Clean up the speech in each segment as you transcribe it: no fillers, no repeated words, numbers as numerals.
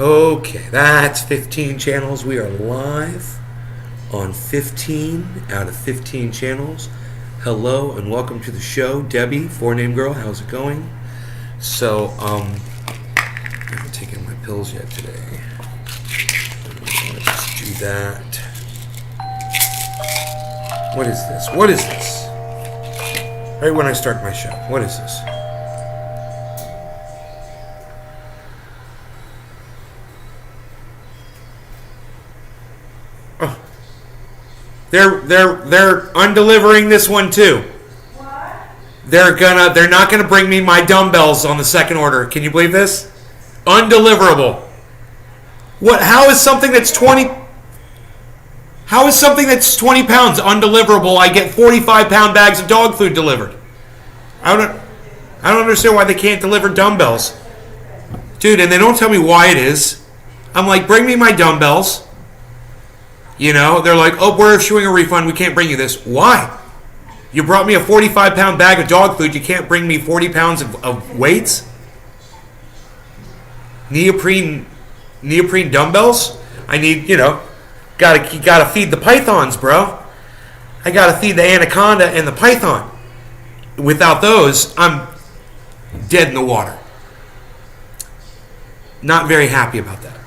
Okay, that's 15 channels. We are live on 15 out of 15 channels. Hello and welcome to the show. Debbie, four-name girl, how's it going? So, I haven't taken my pills yet today. Let's just do that. What is this? What is this? Right when I start my show. What is this? Oh. They're undelivering this one too. What? They're not gonna bring me my dumbbells on the second order. Can you believe this? Undeliverable. What? How is something that's 20 pounds undeliverable? I get 45-pound bags of dog food delivered. I don't understand why they can't deliver dumbbells, dude. And they don't tell me why it is. I'm like, bring me my dumbbells. You know, they're like, oh, we're issuing a refund. We can't bring you this. Why? You brought me a 45-pound bag of dog food. You can't bring me 40 pounds of weights? Neoprene dumbbells? I need, gotta feed the pythons, bro. I gotta feed the anaconda and the python. Without those, I'm dead in the water. Not very happy about that.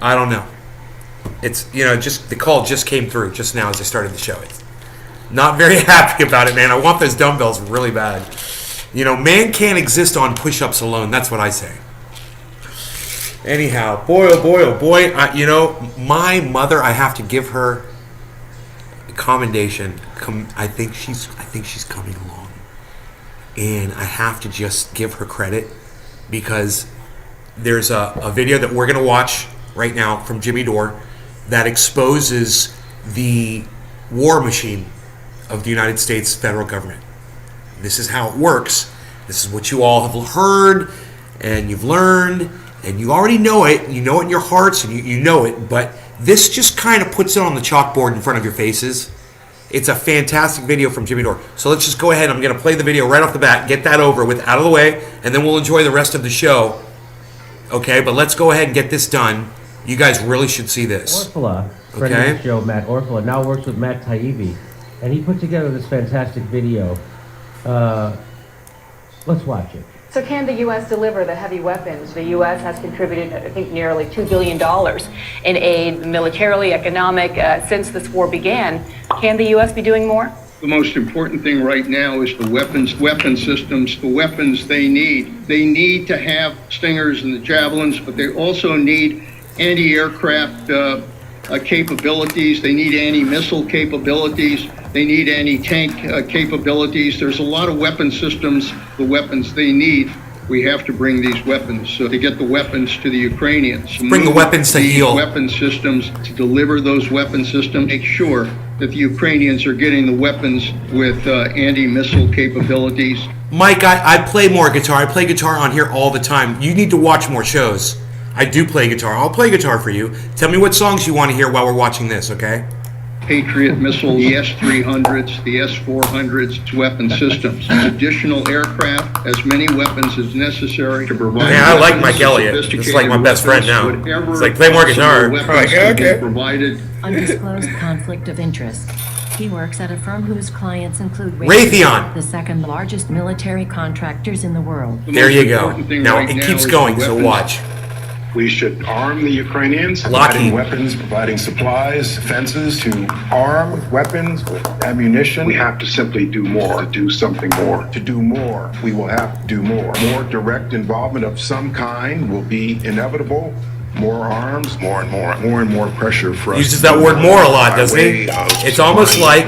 I don't know. It's, just the call just came through just now as I started the show. It's not very happy about it, man. I want those dumbbells really bad. Man can't exist on push-ups alone. That's what I say. Anyhow, boy, oh boy, oh boy. My mother, I have to give her a commendation. I think she's coming along, and I have to just give her credit because there's a video that we're gonna watch right now from Jimmy Dore that exposes the war machine of the United States federal government. This is how it works. This is what you all have heard and you've learned and you already know it. You know it in your hearts and you know it, but this just kind of puts it on the chalkboard in front of your faces. It's a fantastic video from Jimmy Dore. So let's just go ahead. I'm going to play the video right off the bat, get that over with, out of the way, and then we'll enjoy the rest of the show. Okay, but let's go ahead and get this done. You guys really should see this. Orfala, friend of the show, Matt Orfala, now works with Matt Taibbi, and he put together this fantastic video. Let's watch it. So can the U.S. deliver the heavy weapons? The U.S. has contributed, I think, nearly $2 billion in aid, militarily, economic, since this war began. Can the U.S. be doing more? The most important thing right now is the weapon systems, the weapons they need. They need to have Stingers and the Javelins, but they also need anti-aircraft capabilities. They need anti-missile capabilities. They need anti-tank capabilities. There's a lot of weapon systems, the weapons they need. We have to bring these weapons to get the weapons to the Ukrainians. Bring the weapons to heal. Weapon systems, to deliver those weapon systems, make sure that the Ukrainians are getting the weapons with anti-missile capabilities. Mike, I play more guitar. I play guitar on here all the time. You need to watch more shows. I do play guitar. I'll play guitar for you. Tell me what songs you want to hear while we're watching this, okay? Patriot missiles, the S-300s, the S-400s, weapon systems, additional aircraft, as many weapons as necessary to provide. Man, I like Mike Elliott. He's like my best friend now. He's like, play more guitar. I'm like, yeah, okay. Provided. Undisclosed conflict of interest. He works at a firm whose clients include Raytheon, the second largest military contractors in the world. There you go. Now it keeps going, so watch. We should arm the Ukrainians, providing weapons, providing supplies, fences to arm weapons with ammunition. We have to simply do more, to do something more. To do more, we will have to do more. More direct involvement of some kind will be inevitable. More arms, more and more pressure for us. Uses that word more a lot, doesn't he? It's almost like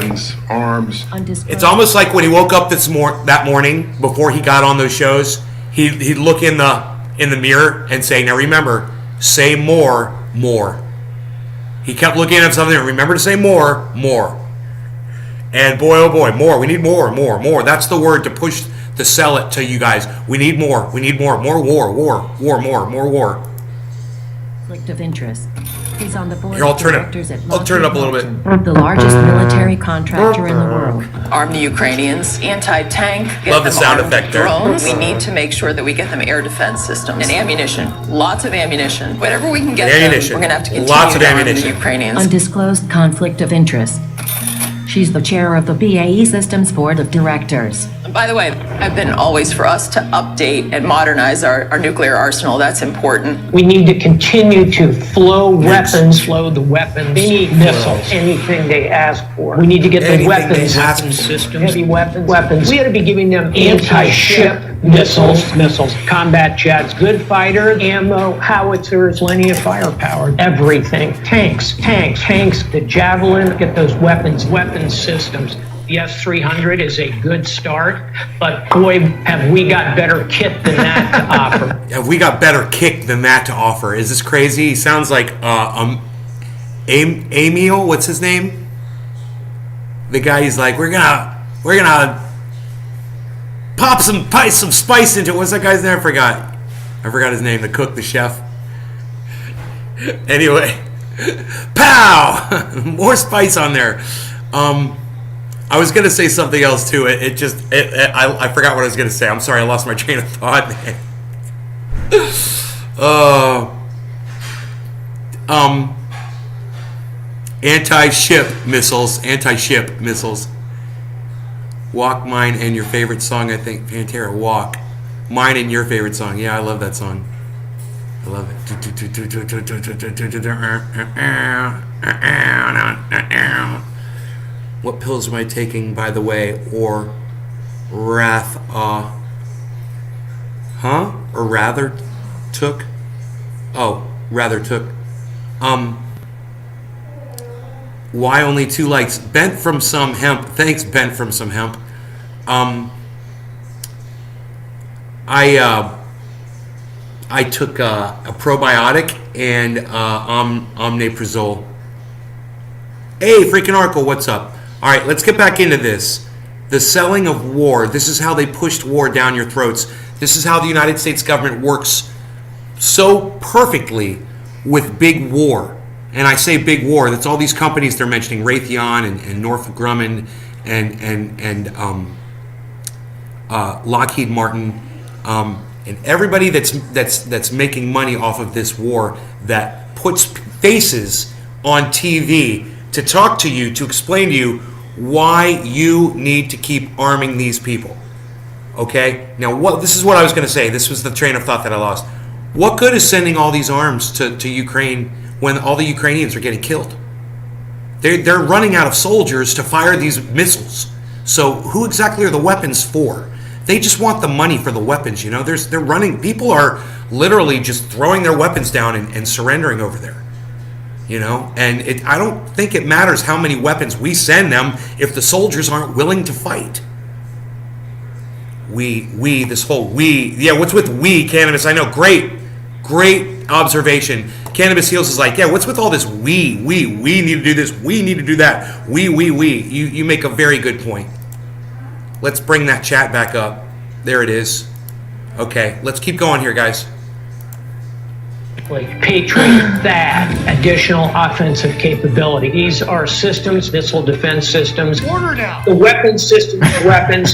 arms. It's almost like when he woke up that morning before he got on those shows, he'd look in the mirror and say, now remember, say more. He kept looking at something and remember to say more. And boy, oh boy, more. We need more. That's the word to sell it to you guys. We need more. More war. conflict of interest. He's on the board Here, I'll of turn it- directors at I'll turn it up a little bit. Lockheed, the largest military contractor in the world. Arm the Ukrainians, anti-tank, get Love the them sound armed effect there. drones. We need to make sure that we get them air defense systems and ammunition, lots of ammunition. Whatever we can get Ammunition. them, we're going to have to continue Lots of to arm ammunition. the Ukrainians. Undisclosed conflict of interest. She's the chair of the BAE Systems Board of Directors. By the way, I've been always for us to update and modernize our nuclear arsenal. That's important. We need to continue to flow weapons, flow the weapons. They need missiles, anything they ask for. We need to get the Anything weapons, they ask for. systems, heavy weapons. We ought to be giving them anti-ship missiles, combat jets, good fighter, ammo, howitzers, plenty of firepower, everything. Tanks, the Javelin, get those weapons systems. The S-300 is a good start, but boy, have we got better kit than that to offer. Have we got better kick than that to offer? Is this crazy? He sounds like Emil, what's his name? The guy, he's like, we're gonna pop some spice into it. What's that guy's name? I forgot his name. The cook, the chef. Anyway, pow! More spice on there. I was gonna say something else too. I forgot what I was gonna say. I'm sorry, I lost my train of thought. Anti-ship missiles. Walk Mine and your favorite song, I think. Pantera, Walk. Mine and your favorite song. Yeah, I love that song. I love it. What pills am I taking, by the way? Or rather took? Why only 2 likes? Bent from some hemp. Thanks, Bent from some hemp. I took a probiotic and omeprazole. Hey, freaking Oracle, what's up? All right, let's get back into this. The selling of war. This is how they pushed war down your throats. This is how the United States government works so perfectly with big war. And I say big war, that's all these companies they're mentioning, Raytheon and Northrop Grumman and Lockheed Martin, and everybody that's making money off of this war, that puts faces on TV to talk to you, to explain to you why you need to keep arming these people. Okay? Now, this is what I was going to say. This was the train of thought that I lost. What good is sending all these arms to Ukraine when all the Ukrainians are getting killed? They're running out of soldiers to fire these missiles. So who exactly are the weapons for? They just want the money for the weapons, you know? They're running. People are literally just throwing their weapons down and surrendering over there. You know, and I don't think it matters how many weapons we send them if the soldiers aren't willing to fight. What's with we, Cannabis? I know, great observation. Cannabis Heals is like, yeah, what's with all this we need to do this, we need to do that, we. You make a very good point. Let's bring that chat back up. There it is. Okay, let's keep going here, guys. Like Patriot, THAAD, additional offensive capability. These are systems, missile defense systems. Order now. The weapons systems,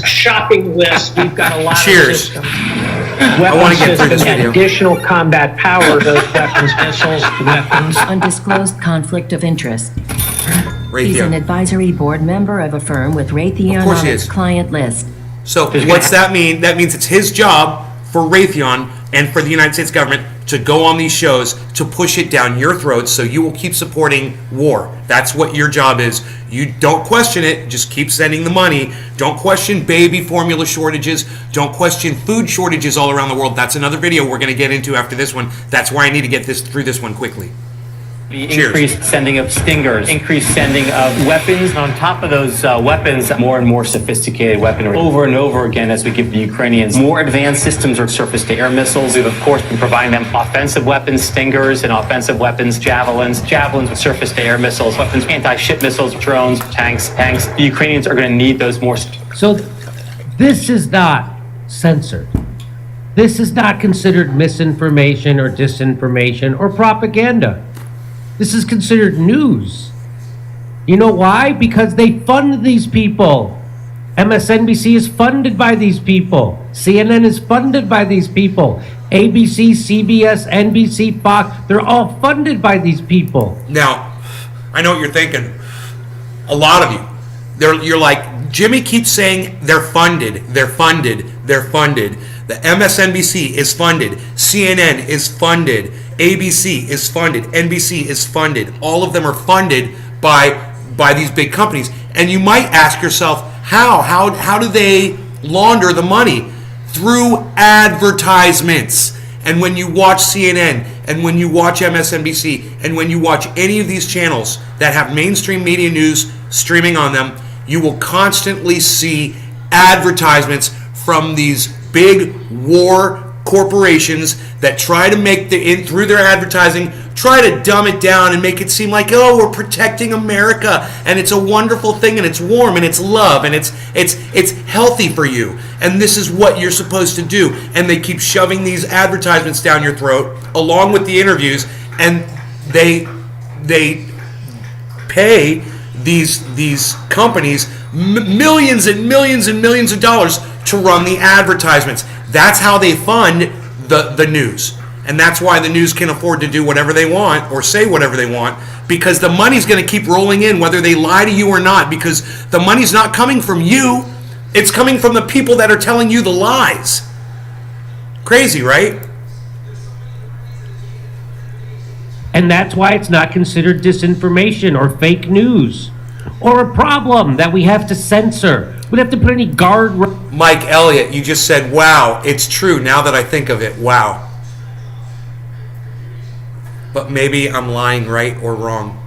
shopping list. We've got a lot of systems. I want to get through this video. Additional combat power, those weapons, missiles, weapons. Undisclosed conflict of interest. Raytheon. He's an advisory board member of a firm with Raytheon on its client list. So what's that mean? That means it's his job for Raytheon and for the United States government to go on these shows to push it down your throats so you will keep supporting war. That's what your job is. You don't question it. Just keep sending the money. Don't question baby formula shortages. Don't question food shortages all around the world. That's another video we're going to get into after this one. That's why I need to get through this one quickly. The increased sending of stingers, increased sending of weapons. And on top of those weapons, more and more sophisticated weaponry. Over and over again, as we give the Ukrainians more advanced systems or surface-to-air missiles, we've of course been providing them offensive weapons, stingers, and offensive weapons, javelins with surface-to-air missiles, weapons, anti-ship missiles, drones, tanks. The Ukrainians are going to need those more. So this is not censored. This is not considered misinformation or disinformation or propaganda. This is considered news. You know why? Because they fund these people. MSNBC is funded by these people. CNN is funded by these people. ABC, CBS, NBC, Fox, they're all funded by these people. Now, I know what you're thinking. A lot of you. You're like, Jimmy keeps saying they're funded, they're funded, they're funded. The MSNBC is funded. CNN is funded. ABC is funded. NBC is funded. All of them are funded by these big companies. And you might ask yourself, how do they launder the money? Through advertisements. And when you watch CNN, and when you watch MSNBC, and when you watch any of these channels that have mainstream media news streaming on them, you will constantly see advertisements from these big war corporations that try to make through their advertising, try to dumb it down and make it seem like, oh, we're protecting America and it's a wonderful thing and it's warm and it's love and it's healthy for you and this is what you're supposed to do. And they keep shoving these advertisements down your throat along with the interviews, and they pay these companies millions and millions and millions of dollars to run the advertisements. That's how they fund the news. And that's why the news can afford to do whatever they want or say whatever they want, because the money's going to keep rolling in whether they lie to you or not, because the money's not coming from you. It's coming from the people that are telling you the lies. Crazy, right? And that's why it's not considered disinformation or fake news or a problem that we have to censor. We don't have to put any guard. Mike Elliott, you just said, wow, it's true now that I think of it. Wow. But maybe I'm lying, right or wrong.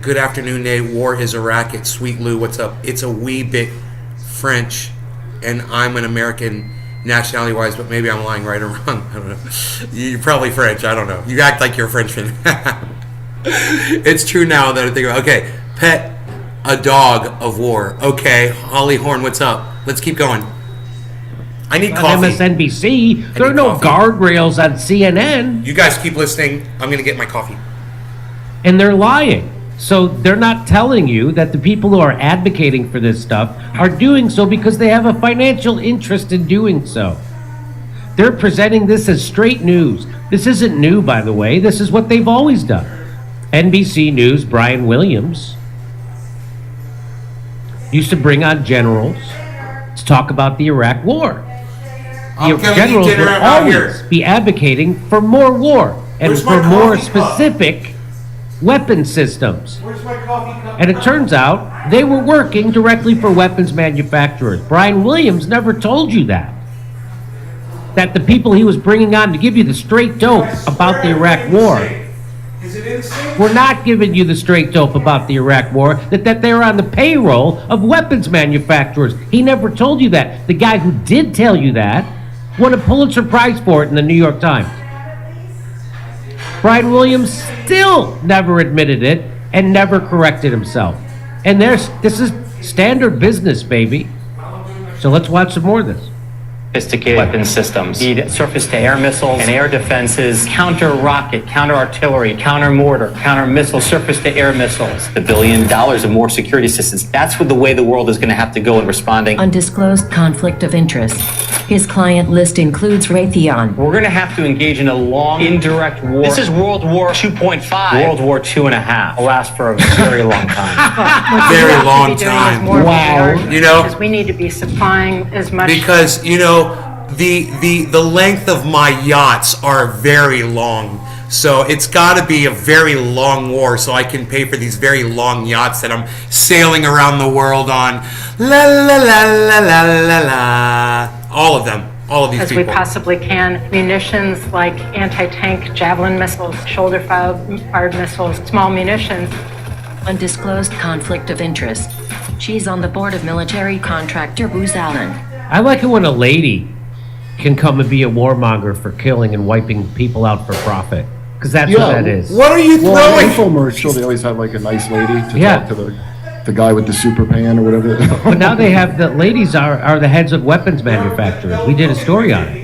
Good afternoon, Nate. War is a racket. Sweet Lou, what's up? It's a wee bit French, and I'm an American nationality-wise, but maybe I'm lying, right or wrong. I don't know. You're probably French. I don't know. You act like you're a Frenchman. It's true now that I think about it. Okay, pet a dog of war. Okay, Holly Horn, what's up? Let's keep going. I need coffee. MSNBC, there are no guardrails on CNN. You guys keep listening. I'm going to get my coffee. And they're lying. So they're not telling you that the people who are advocating for this stuff are doing so because they have a financial interest in doing so. They're presenting this as straight news. This isn't new, by the way. This is what they've always done. NBC News, Brian Williams, used to bring on generals to talk about the Iraq War. The generals would always be advocating for more war and for more specific weapon systems. And it turns out they were working directly for weapons manufacturers. Brian Williams never told you that. That the people he was bringing on to give you the straight dope about the Iraq War were not giving you the straight dope about the Iraq War, that they were on the payroll of weapons manufacturers. He never told you that. The guy who did tell you that won a Pulitzer Prize for it in the New York Times. Brian Williams still never admitted it and never corrected himself. And this is standard business, baby. So let's watch some more of this. Sophisticated weapon systems. Need surface-to-air missiles and air defenses, counter-rocket, counter-artillery, counter-mortar, counter-missile, surface-to-air missiles. $1 billion of more security assistance. That's what the way the world is going to have to go in responding. Undisclosed conflict of interest. His client list includes Raytheon. We're going to have to engage in a long, indirect war. This is World War 2.5. World War 2.5. Will last for a very long time. Very long time. Wow. You know, because we need to be supplying as much. Because, you know, the length of my yachts are very long. So it's got to be a very long war so I can pay for these very long yachts that I'm sailing around the world on. La la la la la la la. All of them. All of these as people. we possibly can. Munitions like anti-tank javelin missiles, shoulder-fired missiles, small munitions. Undisclosed conflict of interest. She's on the board of military contractor Booz Allen. I like it when a lady can come and be a warmonger for killing and wiping people out for profit. Because that's what that is. What are you Well, throwing? infomercial, they always have like a nice lady to talk to the the guy with the super pan or whatever. But now they have, the ladies are the heads of weapons manufacturers. We did a story on it.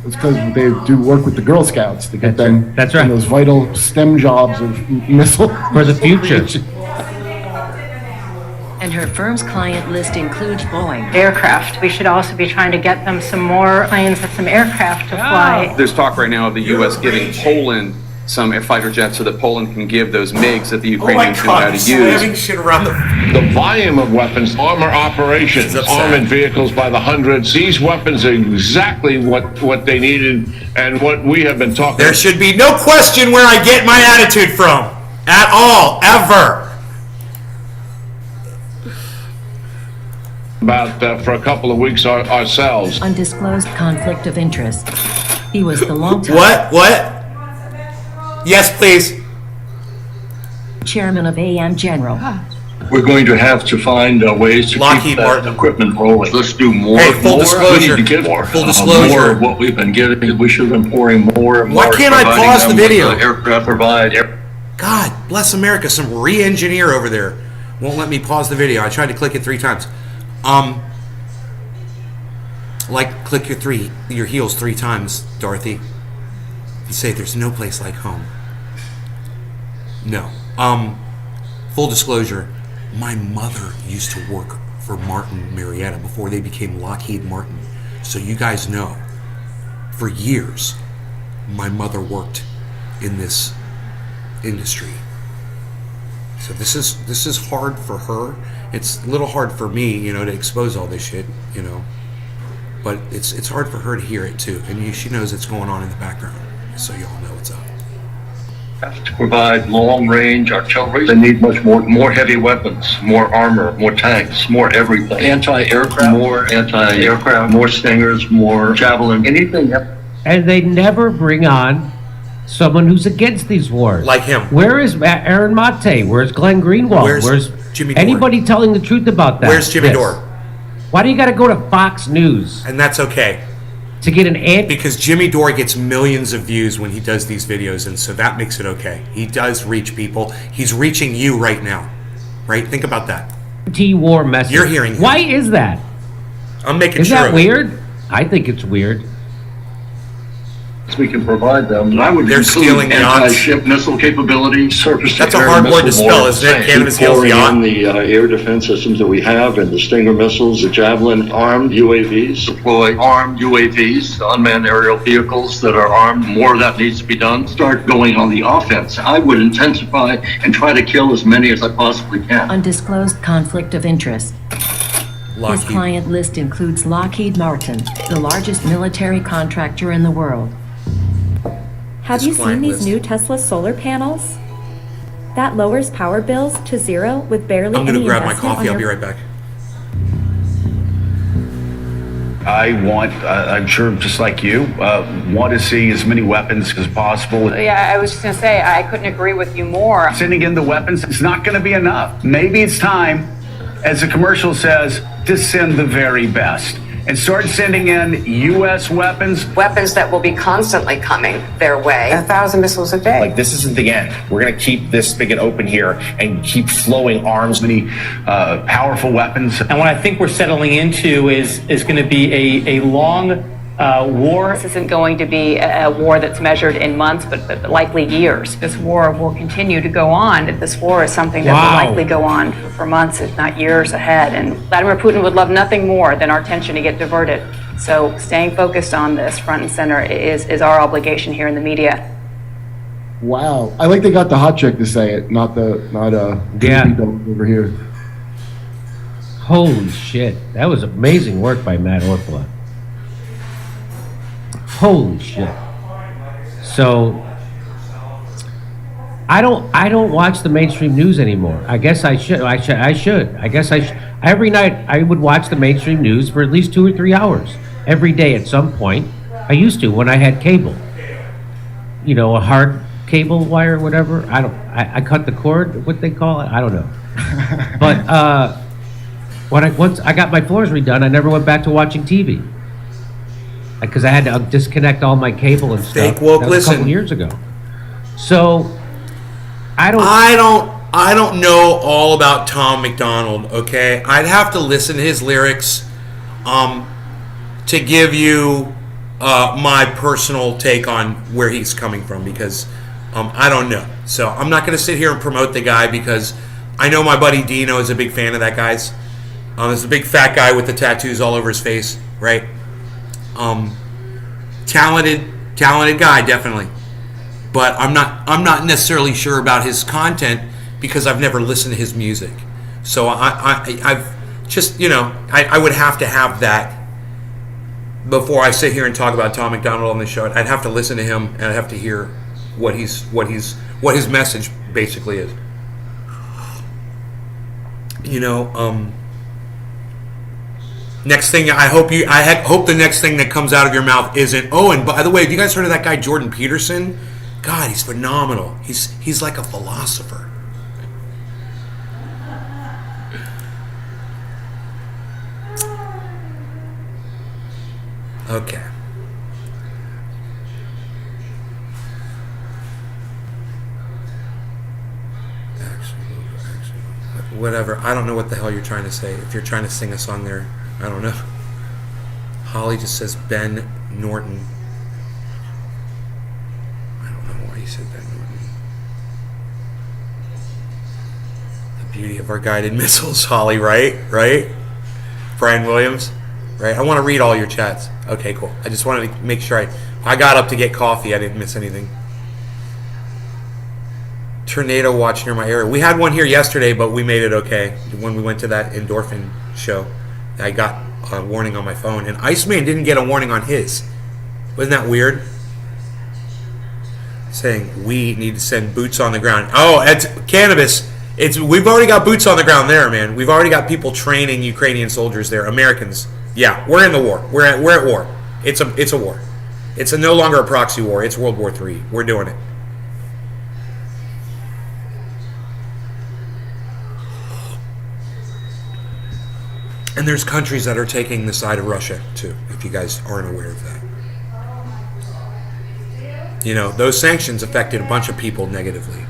It's because they do work with the Girl Scouts to get them That's right. in those vital STEM jobs of missile For the future. And her firm's client list includes Boeing. Aircraft. We should also be trying to get them some more planes and some aircraft to fly. There's talk right now of the U.S. giving Poland some fighter jets so that Poland can give those MiGs that the Ukrainians know how to use. Shit around The volume of weapons, armor operations, armored vehicles by the hundreds, these weapons are exactly what they needed and what we have been talking about. There should be no question where I get my attitude from. At all. Ever. About for a couple of weeks ourselves. Undisclosed conflict of interest. He was the longtime What? Yes, please. chairman of AM General. We're going to have to find ways to Lockheed keep that Martin. equipment rolling. Let's do more. Hey, full more. disclosure. We need to get more. Full disclosure. More of what we've been getting. We should have been pouring more and more. Why can't I providing pause them the with, video? Aircraft provide. God bless America. Some re-engineer over there won't let me pause the video. I tried to click it 3 times. Like click your heels 3 times, Dorothy. And say there's no place like home. No. Full disclosure, my mother used to work for Martin Marietta before they became Lockheed Martin. So you guys know, for years, my mother worked in this industry. So this is hard for her. It's a little hard for me, to expose all this shit, But it's hard for her to hear it too, and she knows it's going on in the background, so y'all know what's up. Have to provide long-range artillery. They need much more heavy weapons, more armor, more tanks, more everything. Anti-aircraft, more Stingers, more Javelin, anything. And they never bring on someone who's against these wars. Like him. Where is Aaron Mate? Where's Glenn Greenwald? Where's Jimmy Dore? Anybody telling the truth about that? Where's Jimmy Dore? Why do you got to go to Fox News? And that's okay. To get an because Jimmy Dore gets millions of views when he does these videos, and so that makes it okay. He does reach people. He's reaching you right now, right? Think about that. Anti-war message. You're hearing him. Why is that? I'm making Is sure. that weird? I think it's weird. We can provide them. I would They're stealing yachts. Anti-ship missile capability, surface. That's a hard word to spell, isn't it? Canada's Hills yacht. On the air defense systems that we have, and the Stinger missiles, the Javelin armed UAVs, deploy armed UAVs, unmanned aerial vehicles that are armed. More of that needs to be done. Start going on the offense. I would intensify and try to kill as many as I possibly can. Undisclosed conflict of interest. Lockheed. His client list includes Lockheed Martin, the largest military contractor in the world. Have you seen these new Tesla solar panels? That lowers power bills to 0 with barely I'm going to any grab my investment coffee. on I'll be your- right back. I want, I'm sure just like you, want to see as many weapons as possible. Yeah, I was just going to say, I couldn't agree with you more. Sending in the weapons, it's not going to be enough. Maybe it's time, as the commercial says, to send the very best. And start sending in U.S. weapons. Weapons that will be constantly coming their way. 1,000 missiles a day. Like, this isn't the end. We're going to keep this spigot open here and keep flowing arms. Many powerful weapons. And what I think we're settling into is going to be a long war. This isn't going to be a war that's measured in months, but likely years. This war will continue to go on. This war is something that will likely go on for months, if not years ahead. And Vladimir Putin would love nothing more than our attention to get diverted. So staying focused on this front and center is our obligation here in the media. Wow. I like they got the hot chick to say it, not over here. Holy shit. That was amazing work by Matt Orpla. Holy shit. So I don't watch the mainstream news anymore. I guess I should. Every night I would watch the mainstream news for at least 2 or 3 hours every day at some point. I used to when I had cable. A hard cable wire or whatever. I cut the cord, what they call it. I don't know. But once I got my floors redone, I never went back to watching TV. Because I had to disconnect all my cable and stuff. Woke, that was a couple listen. years ago. So I I don't know all about Tom McDonald, okay? I'd have to listen to his lyrics to give you my personal take on where he's coming from, because I don't know. So I'm not going to sit here and promote the guy, because I know my buddy Dino is a big fan of that guy's. There's a big fat guy with the tattoos all over his face, right? Talented guy, definitely. But I'm not necessarily sure about his content, because I've never listened to his music. So I've just, I would have to have that before I sit here and talk about Tom McDonald on the show. I'd have to listen to him, and I'd have to hear what his message basically is. Next thing, I hope the next thing that comes out of your mouth isn't, oh, and by the way, have you guys heard of that guy Jordan Peterson? God, he's phenomenal. He's like a philosopher. Okay. Whatever. I don't know what the hell you're trying to say. If you're trying to sing a song there, I don't know. Holly just says Ben Norton. I don't know why you said Ben Norton. The beauty of our guided missiles, Holly, right? Brian Williams, right? I want to read all your chats. Okay, cool. I just wanted to make sure I got up to get coffee. I didn't miss anything. Tornado watch near my area. We had one here yesterday, but we made it okay. When we went to that endorphin show, I got a warning on my phone, and Iceman didn't get a warning on his. Wasn't that weird? Saying we need to send boots on the ground. Oh, it's cannabis. We've already got boots on the ground there, man. We've already got people training Ukrainian soldiers there, Americans. Yeah, we're in the war. We're at war. It's a war. It's no longer a proxy war. It's World War III. We're doing it. And there's countries that are taking the side of Russia, too, if you guys aren't aware of that. Those sanctions affected a bunch of people negatively.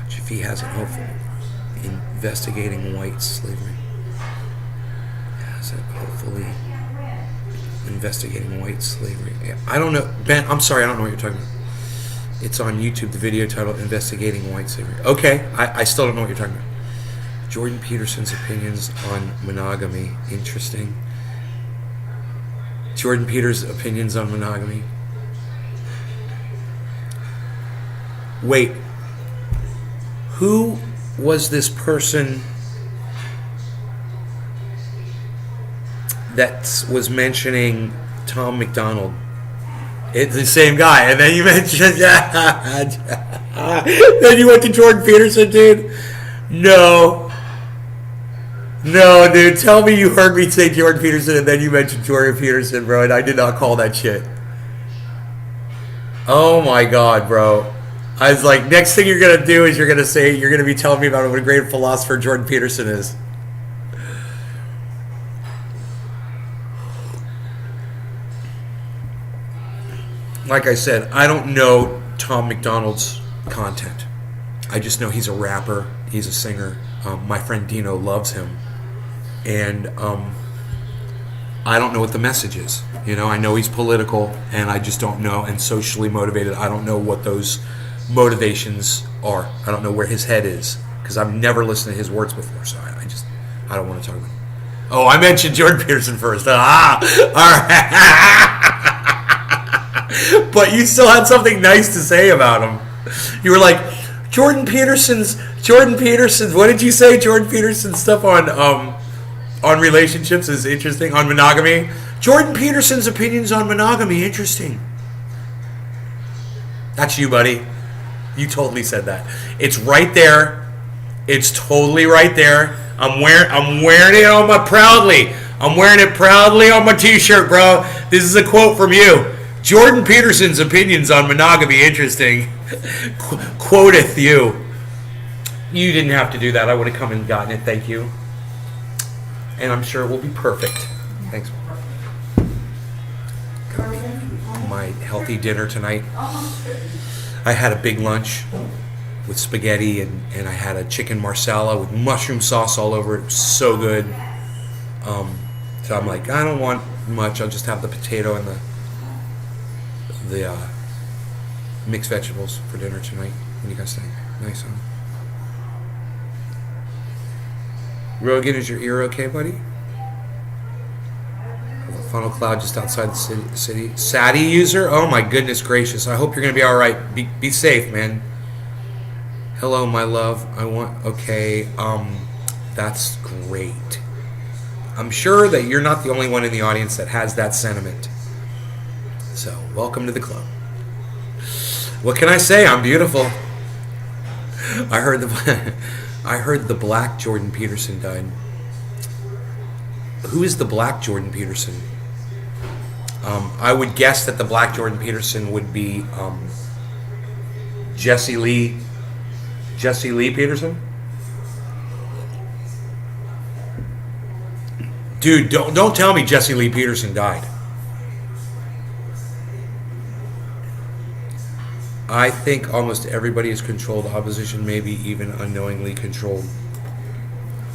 If he hasn't, hopefully, investigating white slavery. Hopefully, investigating white slavery. I don't know. Ben, I'm sorry, I don't know what you're talking about. It's on YouTube, the video titled Investigating White Slavery. Okay, I still don't know what you're talking about. Jordan Peterson's opinions on monogamy. Interesting. Jordan Peters' opinions on monogamy. Wait. Who was this person that was mentioning Tom McDonald? It's the same guy. And then you mentioned... then you went to Jordan Peterson, dude? No, dude. Tell me you heard me say Jordan Peterson and then you mentioned Jordan Peterson, bro, and I did not call that shit. Oh my God, bro. I was like, next thing you're going to do is you're going to be telling me about what a great philosopher Jordan Peterson is. Like I said, I don't know Tom McDonald's content. I just know he's a rapper. He's a singer. My friend Dino loves him. And I don't know what the message is. I know he's political, and I just don't know, and socially motivated. I don't know what those motivations are. I don't know where his head is, because I've never listened to his words before, so I don't want to talk about it. Oh, I mentioned Jordan Peterson first. All right. But you still had something nice to say about him. You were like, Jordan Peterson's, what did you say? Jordan Peterson's stuff on relationships is interesting, on monogamy. Jordan Peterson's opinions on monogamy, interesting. That's you, buddy. You totally said that. It's right there. It's totally right there. I'm wearing it on my proudly. I'm wearing it proudly on my t-shirt, bro. This is a quote from you. Jordan Peterson's opinions on monogamy, interesting. Quoteth you. You didn't have to do that. I would have come and gotten it. Thank you. And I'm sure it will be perfect. Thanks. my healthy dinner tonight. I had a big lunch with spaghetti, and I had a chicken marsala with mushroom sauce all over it. It was so good. So I'm like, I don't want much. I'll just have the potato and the mixed vegetables for dinner tonight. What do you guys think? Nice, huh? Rogan, is your ear okay, buddy? A funnel cloud just outside the city. SATI user? Oh my goodness gracious. I hope you're going to be all right. Be safe, man. Hello, my love. Okay, that's great. I'm sure that you're not the only one in the audience that has that sentiment. So, welcome to the club. What can I say? I'm beautiful. I heard the black Jordan Peterson died. Who is the black Jordan Peterson? I would guess that the black Jordan Peterson would be Jesse Lee Peterson. Dude, don't tell me Jesse Lee Peterson died. I think almost everybody is controlled. Opposition maybe even unknowingly controlled.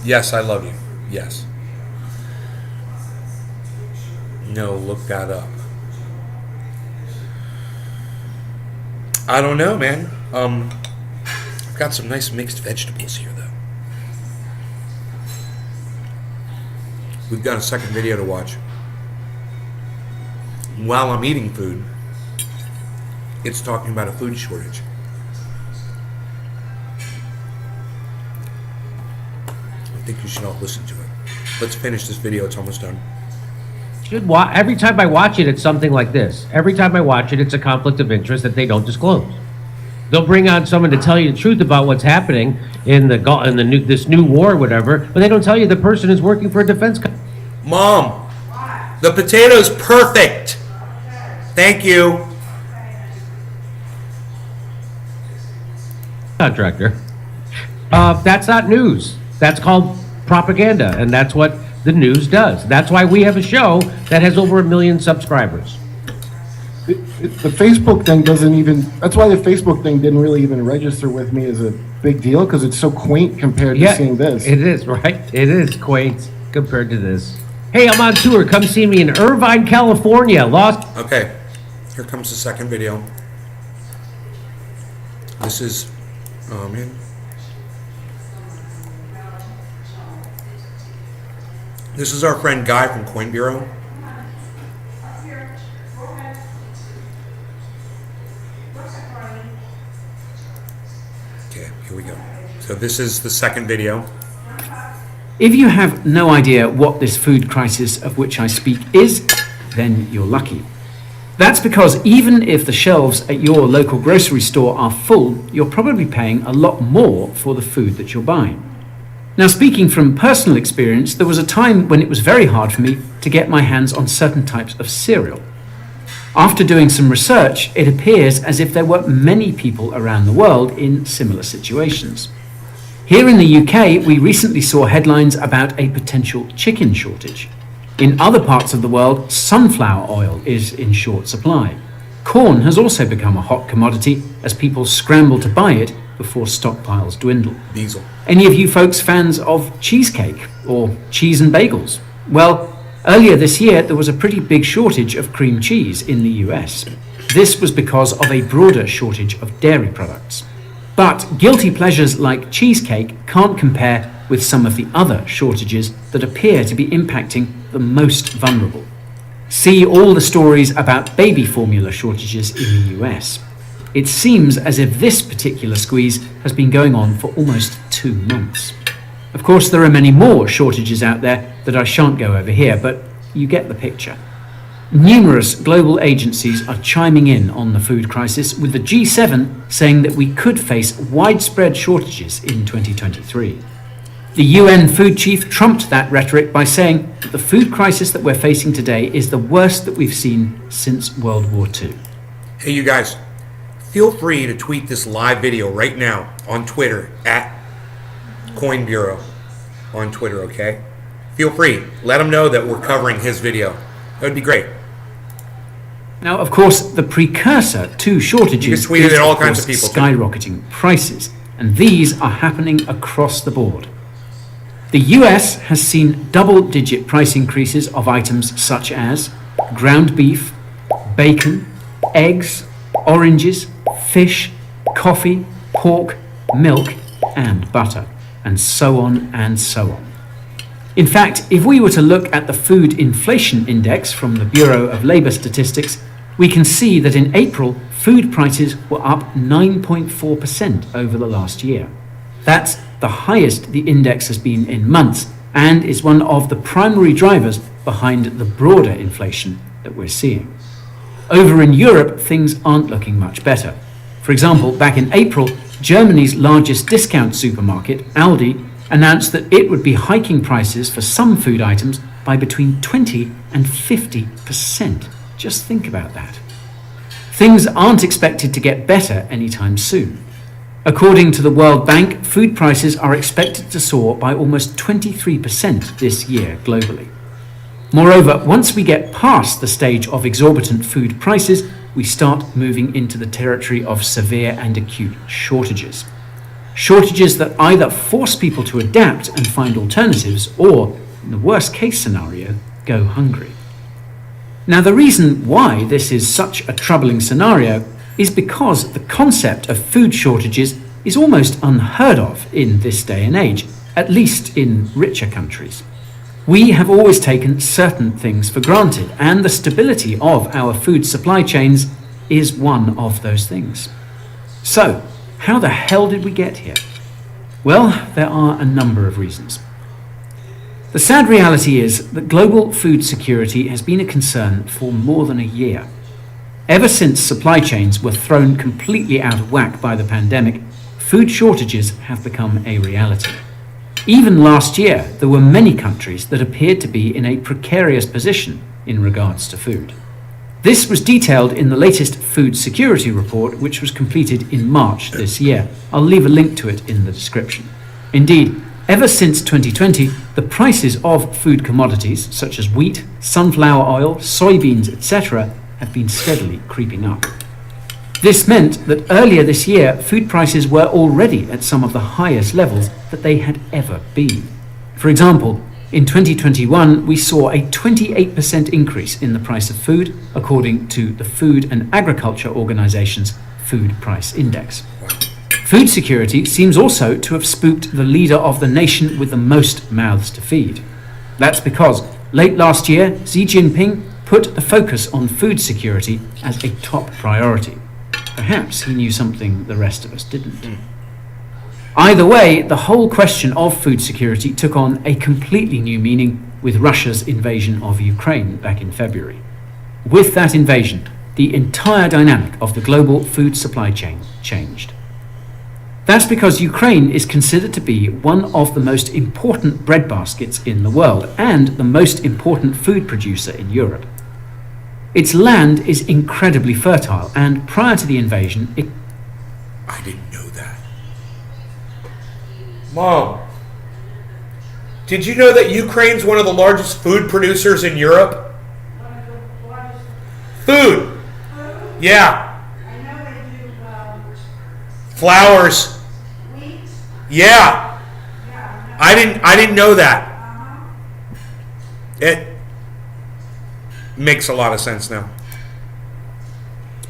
Yes, I love you. Yes. No, look that up. I don't know, man. I've got some nice mixed vegetables here, though. We've got a second video to watch. While I'm eating food, it's talking about a food shortage. I think you should all listen to it. Let's finish this video. It's almost done. Every time I watch it, it's something like this. Every time I watch it, it's a conflict of interest that they don't disclose. They'll bring on someone to tell you the truth about what's happening in this new war or whatever, but they don't tell you the person is working for a defense company. Mom, the potato's perfect. Thank you. Contractor. That's not news. That's called propaganda, and that's what the news does. That's why we have a show that has over 1 million subscribers. The Facebook thing doesn't even, that's why the Facebook thing didn't really even register with me as a big deal, because it's so quaint compared to seeing this. It is, right? It is quaint compared to this. Hey, I'm on tour. Come see me in Irvine, California. Okay, here comes the second video. This is, oh man. This is our friend Guy from Coin Bureau. Okay, here we go. So this is the second video. If you have no idea what this food crisis of which I speak is, then you're lucky. That's because even if the shelves at your local grocery store are full, you're probably paying a lot more for the food that you're buying. Now, speaking from personal experience, there was a time when it was very hard for me to get my hands on certain types of cereal. After doing some research, it appears as if there were many people around the world in similar situations. Here in the UK, we recently saw headlines about a potential chicken shortage. In other parts of the world, sunflower oil is in short supply. Corn has also become a hot commodity as people scramble to buy it before stockpiles dwindle. Diesel. Any of you folks fans of cheesecake or cheese and bagels? Well, earlier this year there was a pretty big shortage of cream cheese in the US. This was because of a broader shortage of dairy products. But guilty pleasures like cheesecake can't compare with some of the other shortages that appear to be impacting the most vulnerable. See all the stories about baby formula shortages in the US. It seems as if this particular squeeze has been going on for almost 2 months. Of course, there are many more shortages out there that I shan't go over here, but you get the picture. Numerous global agencies are chiming in on the food crisis, with the G7 saying that we could face widespread shortages in 2023. The UN food chief trumped that rhetoric by saying that the food crisis that we're facing today is the worst that we've seen since World War II. Hey, you guys. Feel free to tweet this live video right now on Twitter at Coin Bureau on Twitter, okay? Feel free. Let him know that we're covering his video. That would be great. Now, of course, the precursor to shortages tweet it is, at all of kinds course, of people, too. skyrocketing prices, and these are happening across the board. The US has seen double-digit price increases of items such as ground beef, bacon, eggs, oranges, fish, coffee, pork, milk, and butter, and so on and so on. In fact, if we were to look at the Food Inflation Index from the Bureau of Labor Statistics, we can see that in April, food prices were up 9.4% over the last year. That's the highest the index has been in months, and is one of the primary drivers behind the broader inflation that we're seeing. Over in Europe, things aren't looking much better. For example, back in April, Germany's largest discount supermarket, Aldi, announced that it would be hiking prices for some food items by between 20 and 50%. Just think about that. Things aren't expected to get better anytime soon. According to the World Bank, food prices are expected to soar by almost 23% this year globally. Moreover, once we get past the stage of exorbitant food prices, we start moving into the territory of severe and acute shortages. Shortages that either force people to adapt and find alternatives, or, in the worst case scenario, go hungry. Now, the reason why this is such a troubling scenario is because the concept of food shortages is almost unheard of in this day and age, at least in richer countries. We have always taken certain things for granted, and the stability of our food supply chains is one of those things. So, how the hell did we get here? Well, there are a number of reasons. The sad reality is that global food security has been a concern for more than a year. Ever since supply chains were thrown completely out of whack by the pandemic, food shortages have become a reality. Even last year, there were many countries that appeared to be in a precarious position in regards to food. This was detailed in the latest food security report, which was completed in March this year. I'll leave a link to it in the description. Indeed, ever since 2020, the prices of food commodities such as wheat, sunflower oil, soybeans, etc. have been steadily creeping up. This meant that earlier this year, food prices were already at some of the highest levels that they had ever been. For example, in 2021, we saw a 28% increase in the price of food, according to the Food and Agriculture Organization's Food Price Index. Food security seems also to have spooked the leader of the nation with the most mouths to feed. That's because late last year, Xi Jinping put the focus on food security as a top priority. Perhaps he knew something the rest of us didn't. Either way, the whole question of food security took on a completely new meaning with Russia's invasion of Ukraine back in February. With that invasion, the entire dynamic of the global food supply chain changed. That's because Ukraine is considered to be one of the most important breadbaskets in the world and the most important food producer in Europe. Its land is incredibly fertile, and prior to the invasion, I didn't know that. Mom, did you know that Ukraine's one of the largest food producers in Europe? Food. Yeah. Flowers. Yeah. I didn't know that. It makes a lot of sense now.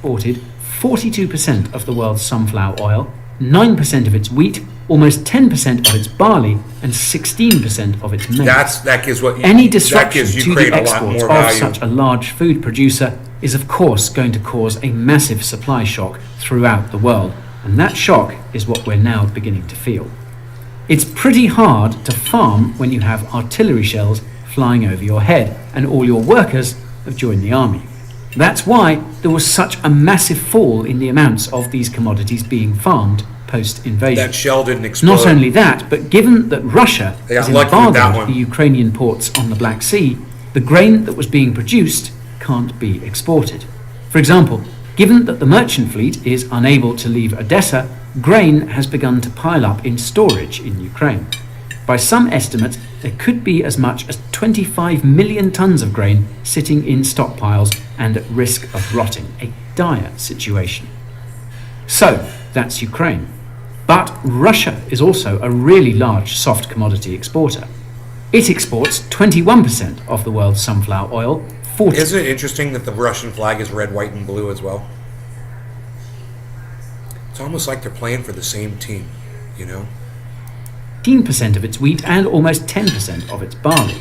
exported 42% of the world's sunflower oil, 9% of its wheat, almost 10% of its barley, and 16% of its maize. That gives what Any disruption that gives to the Ukraine a lot exports more of value. such a large food producer is of course going to cause a massive supply shock throughout the world, and that shock is what we're now beginning to feel. It's pretty hard to farm when you have artillery shells flying over your head and all your workers have joined the army. That's why there was such a massive fall in the amounts of these commodities being farmed post-invasion. That shell didn't explode. Not only that, but given that Russia They has got lucky with that embargoed one. the Ukrainian ports on the Black Sea, the grain that was being produced can't be exported. For example, given that the merchant fleet is unable to leave Odessa, grain has begun to pile up in storage in Ukraine. By some estimates, there could be as much as 25 million tons of grain sitting in stockpiles and at risk of rotting, a dire situation. So, that's Ukraine. But Russia is also a really large soft commodity exporter. It exports 21% of the world's sunflower oil. Isn't it interesting that the Russian flag is red, white, and blue as well? It's almost like they're playing for the same team, you know? 15% of its wheat and almost 10% of its barley.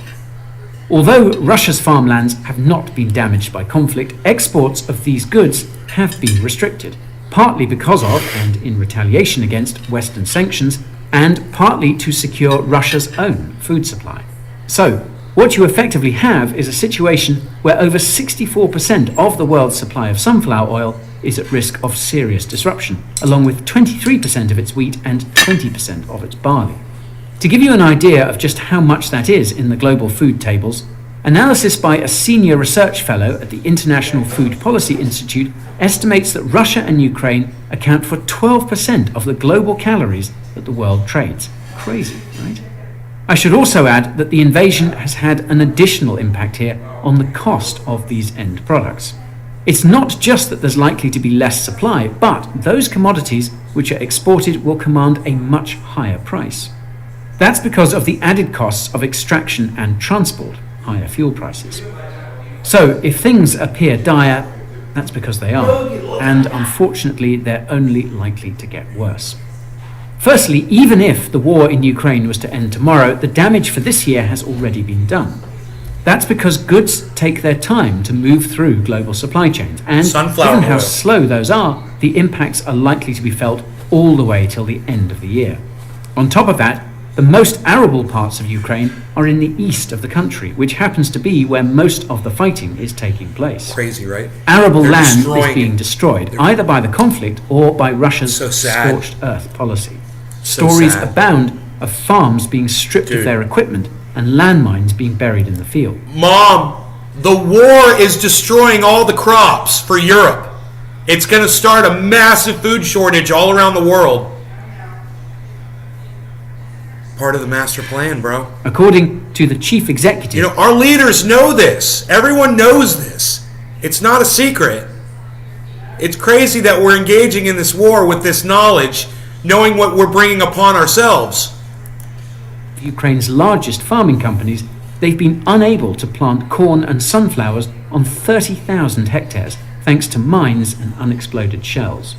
Although Russia's farmlands have not been damaged by conflict, exports of these goods have been restricted, partly because of, and in retaliation against, Western sanctions, and partly to secure Russia's own food supply. So, what you effectively have is a situation where over 64% of the world's supply of sunflower oil is at risk of serious disruption, along with 23% of its wheat and 20% of its barley. To give you an idea of just how much that is in the global food tables, analysis by a senior research fellow at the International Food Policy Institute estimates that Russia and Ukraine account for 12% of the global calories that the world trades. Crazy, right? I should also add that the invasion has had an additional impact here on the cost of these end products. It's not just that there's likely to be less supply, but those commodities which are exported will command a much higher price. That's because of the added costs of extraction and transport, higher fuel prices. So if things appear dire, that's because they are, and unfortunately they're only likely to get worse. Firstly, even if the war in Ukraine was to end tomorrow, the damage for this year has already been done. That's because goods take their time to move through global supply chains, and given how slow those are, the impacts are likely to be felt all the way till the end of the year. On top of that, the most arable parts of Ukraine are in the east of the country, which happens to be where most of the fighting is taking place. Crazy, right? Arable land is being destroyed, either by the conflict or by Russia's scorched earth policy. Stories abound of farms being stripped of their equipment and landmines being buried in the field. Mom, the war is destroying all the crops for Europe. It's going to start a massive food shortage all around the world. Part of the master plan, bro. According to the chief executive. You know, our leaders know this. Everyone knows this. It's not a secret. It's crazy that we're engaging in this war with this knowledge, knowing what we're bringing upon ourselves. Ukraine's largest farming companies, they've been unable to plant corn and sunflowers on 30,000 hectares thanks to mines and unexploded shells.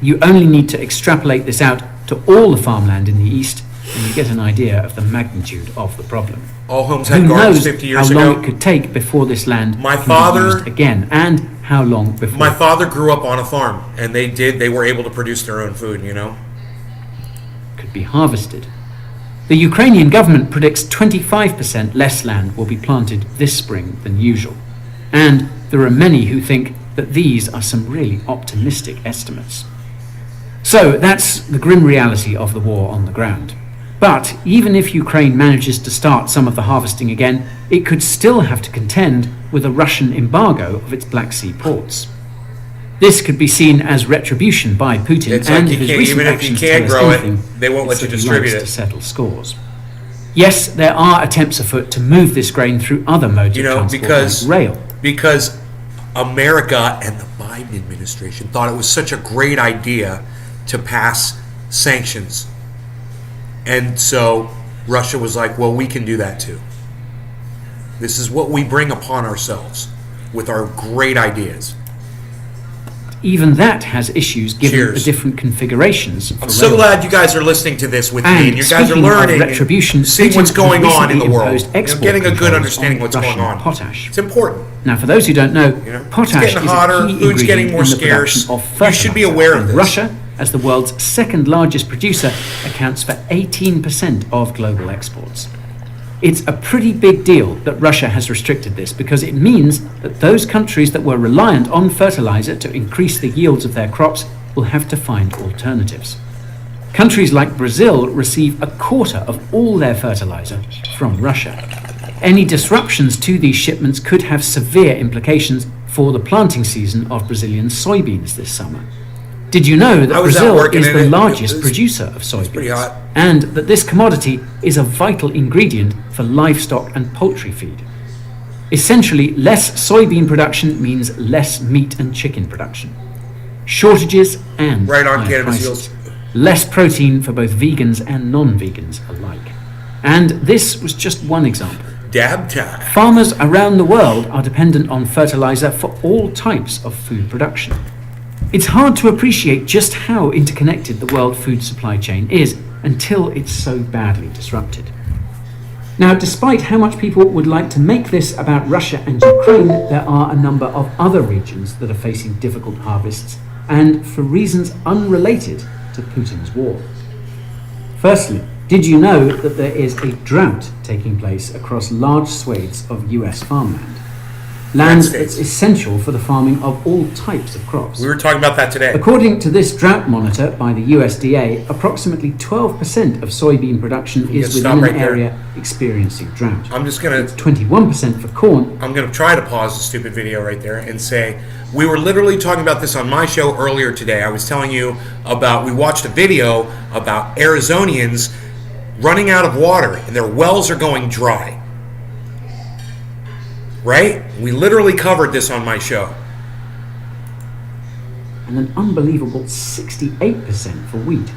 You only need to extrapolate this out to all the farmland in the east, and you get an idea of the magnitude of the problem. All homes had gardens 50 years ago. How long it could take before this land can be used again, and how long before. My father grew up on a farm, and they were able to produce their own food, you know. Could be harvested. The Ukrainian government predicts 25% less land will be planted this spring than usual. And there are many who think that these are some really optimistic estimates. So that's the grim reality of the war on the ground. But even if Ukraine manages to start some of the harvesting again, it could still have to contend with a Russian embargo of its Black Sea ports. This could be seen as retribution by Putin, it's and like his recent actions tell us anything, they won't let you distribute it to settle scores. Yes, there are attempts afoot to move this grain through other modes of transport, like rail. Because America and the Biden administration thought it was such a great idea to pass sanctions. And so Russia was like, well, we can do that too. This is what we bring upon ourselves with our great ideas. Even that has issues given the different configurations. I'm so glad you guys are listening to this with me, and you guys are learning and seeing what's going on in the world. You're getting a good understanding of what's going on. Potash. It's important. Now, for those who don't know, potash it's getting hotter, is a key food's getting more scarce. You should be aware of this. Russia, as the world's second largest producer, accounts for 18% of global exports. It's a pretty big deal that Russia has restricted this, because it means that those countries that were reliant on fertilizer to increase the yields of their crops will have to find alternatives. Countries like Brazil receive a quarter of all their fertilizer from Russia. Any disruptions to these shipments could have severe implications for the planting season of Brazilian soybeans this summer. Did you know that I was out Brazil working is in the it. largest It was producer of pretty soybeans, hot. and that this commodity is a vital ingredient for livestock and poultry feed? Essentially, less soybean production means less meat and chicken production. Shortages and Right on, higher cannabis prices. yields. Less protein for both vegans and non-vegans alike. And this was just one example. Dab time. Farmers around the world are dependent on fertilizer for all types of food production. It's hard to appreciate just how interconnected the world food supply chain is until it's so badly disrupted. Now, despite how much people would like to make this about Russia and Ukraine, there are a number of other regions that are facing difficult harvests, and for reasons unrelated to Putin's war. Firstly, did you know that there is a drought taking place across large swathes of US farmland? Land that's essential for the farming of all types of crops. We were talking about that today. According to this drought monitor by the USDA, approximately 12% of soybean production is within an area experiencing drought. I'm just going to... 21% for corn. I'm going to try to pause the stupid video right there and say, we were literally talking about this on my show earlier today. I was telling you about, we watched a video about Arizonians running out of water and their wells are going dry. Right? We literally covered this on my show. And an unbelievable 68% for wheat.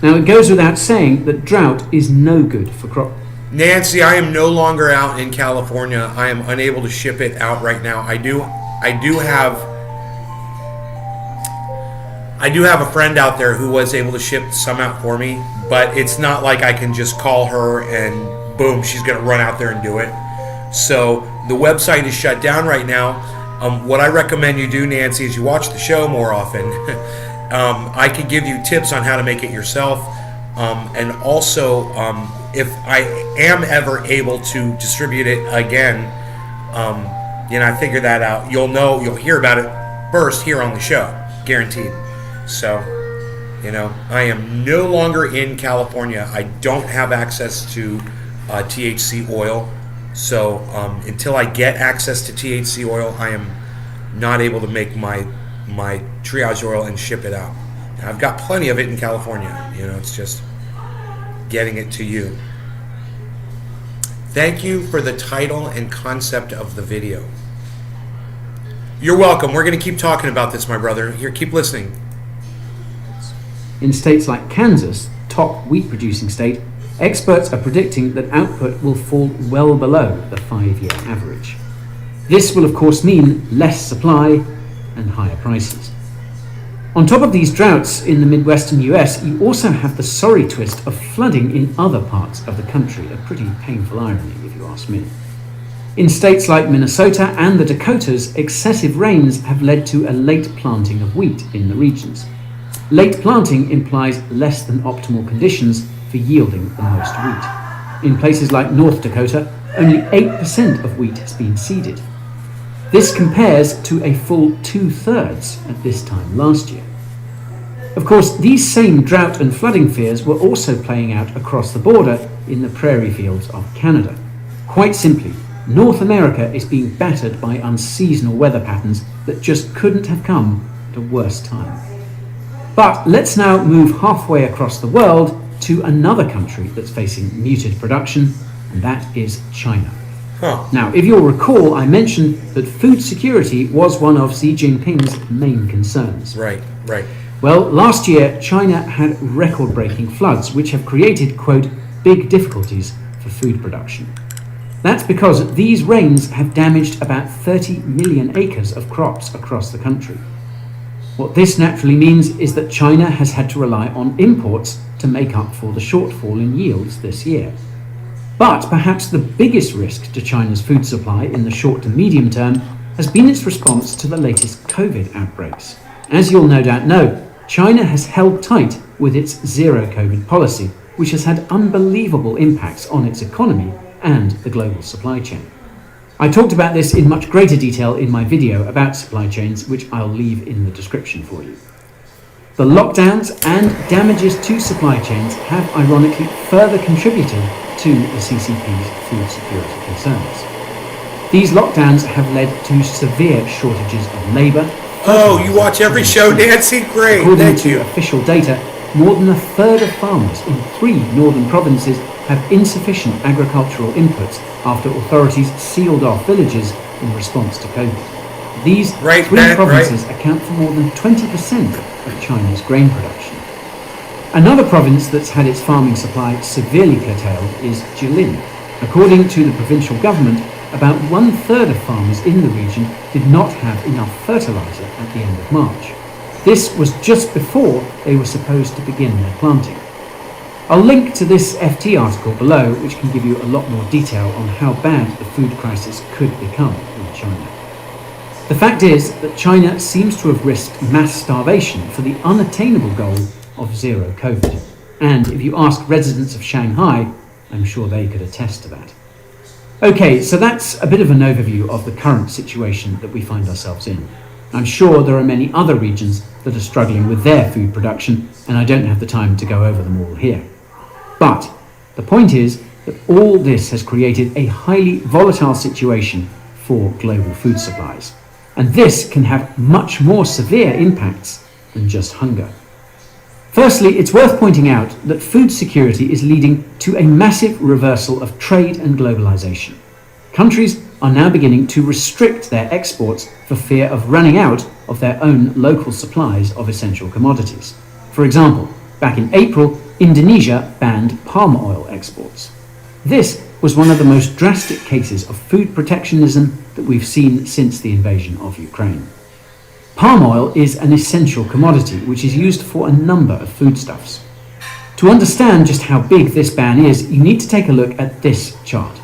Now, it goes without saying that drought is no good for crop. Nancy, I am no longer out in California. I am unable to ship it out right now. I do have a friend out there who was able to ship some out for me, but it's not like I can just call her and boom, she's going to run out there and do it. So the website is shut down right now. What I recommend you do, Nancy, is you watch the show more often. I could give you tips on how to make it yourself. And also, if I am ever able to distribute it again, I figure that out. You'll hear about it first here on the show, guaranteed. So, I am no longer in California. I don't have access to THC oil. So until I get access to THC oil, I am not able to make my triage oil and ship it out. Now, I've got plenty of it in California. It's just getting it to you. Thank you for the title and concept of the video. You're welcome. We're going to keep talking about this, my brother. Here, keep listening. In states like Kansas, top wheat producing state, experts are predicting that output will fall well below the 5-year average. This will of course mean less supply and higher prices. On top of these droughts in the Midwestern US, you also have the sorry twist of flooding in other parts of the country, a pretty painful irony if you ask me. In states like Minnesota and the Dakotas, excessive rains have led to a late planting of wheat in the regions. Late planting implies less than optimal conditions for yielding the most wheat. In places like North Dakota, only 8% of wheat has been seeded. This compares to a full 2/3 at this time last year. Of course, these same drought and flooding fears were also playing out across the border in the prairie fields of Canada. Quite simply, North America is being battered by unseasonal weather patterns that just couldn't have come at a worse time. But let's now move halfway across the world to another country that's facing muted production, and that is China. Now, if you'll recall, I mentioned that food security was one of Xi Jinping's main concerns. Right. Well, last year, China had record-breaking floods, which have created, quote, big difficulties for food production. That's because these rains have damaged about 30 million acres of crops across the country. What this naturally means is that China has had to rely on imports to make up for the shortfall in yields this year. But perhaps the biggest risk to China's food supply in the short to medium term has been its response to the latest COVID outbreaks. As you'll no doubt know, China has held tight with its zero COVID policy, which has had unbelievable impacts on its economy and the global supply chain. I talked about this in much greater detail in my video about supply chains, which I'll leave in the description for you. The lockdowns and damages to supply chains have ironically further contributed to the CCP's food security concerns. These lockdowns have led to severe shortages of labour, Oh, you watch every show, Nancy? Great, According thank to you. official data, more than a third of farmers in 3 northern provinces have insufficient agricultural inputs after authorities sealed off villages in response to COVID. These 3 provinces account for more than 20% of China's grain production. Another province that's had its farming supply severely curtailed is Jilin. According to the provincial government, about 1/3 of farmers in the region did not have enough fertilizer at the end of March. This was just before they were supposed to begin their planting. I'll link to this FT article below, which can give you a lot more detail on how bad the food crisis could become in China. The fact is that China seems to have risked mass starvation for the unattainable goal of zero COVID. And if you ask residents of Shanghai, I'm sure they could attest to that. Okay, so that's a bit of an overview of the current situation that we find ourselves in. I'm sure there are many other regions that are struggling with their food production, and I don't have the time to go over them all here. But the point is that all this has created a highly volatile situation for global food supplies. And this can have much more severe impacts than just hunger. Firstly, it's worth pointing out that food security is leading to a massive reversal of trade and globalization. Countries are now beginning to restrict their exports for fear of running out of their own local supplies of essential commodities. For example, back in April, Indonesia banned palm oil exports. This was one of the most drastic cases of food protectionism that we've seen since the invasion of Ukraine. Palm oil is an essential commodity which is used for a number of foodstuffs. To understand just how big this ban is, you need to take a look at this chart.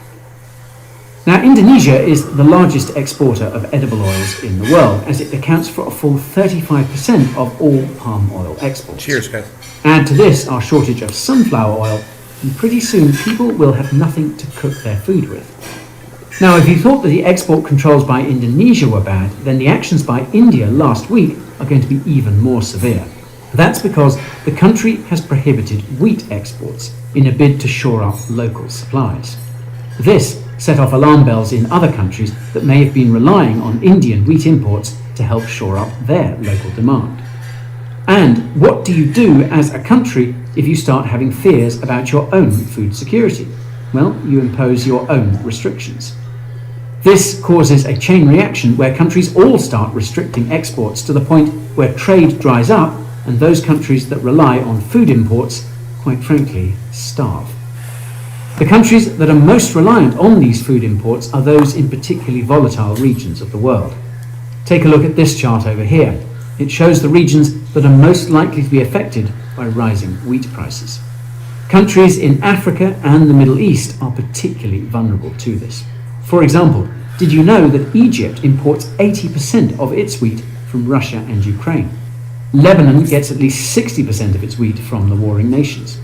Now, Indonesia is the largest exporter of edible oils in the world, as it accounts for a full 35% of all palm oil exports. Cheers, guys. Add to this our shortage of sunflower oil, and pretty soon people will have nothing to cook their food with. Now, if you thought that the export controls by Indonesia were bad, then the actions by India last week are going to be even more severe. That's because the country has prohibited wheat exports in a bid to shore up local supplies. This set off alarm bells in other countries that may have been relying on Indian wheat imports to help shore up their local demand. And what do you do as a country if you start having fears about your own food security? Well, you impose your own restrictions. This causes a chain reaction where countries all start restricting exports to the point where trade dries up and those countries that rely on food imports, quite frankly, starve. The countries that are most reliant on these food imports are those in particularly volatile regions of the world. Take a look at this chart over here. It shows the regions that are most likely to be affected by rising wheat prices. Countries in Africa and the Middle East are particularly vulnerable to this. For example, did you know that Egypt imports 80% of its wheat from Russia and Ukraine? Lebanon gets at least 60% of its wheat from the warring nations.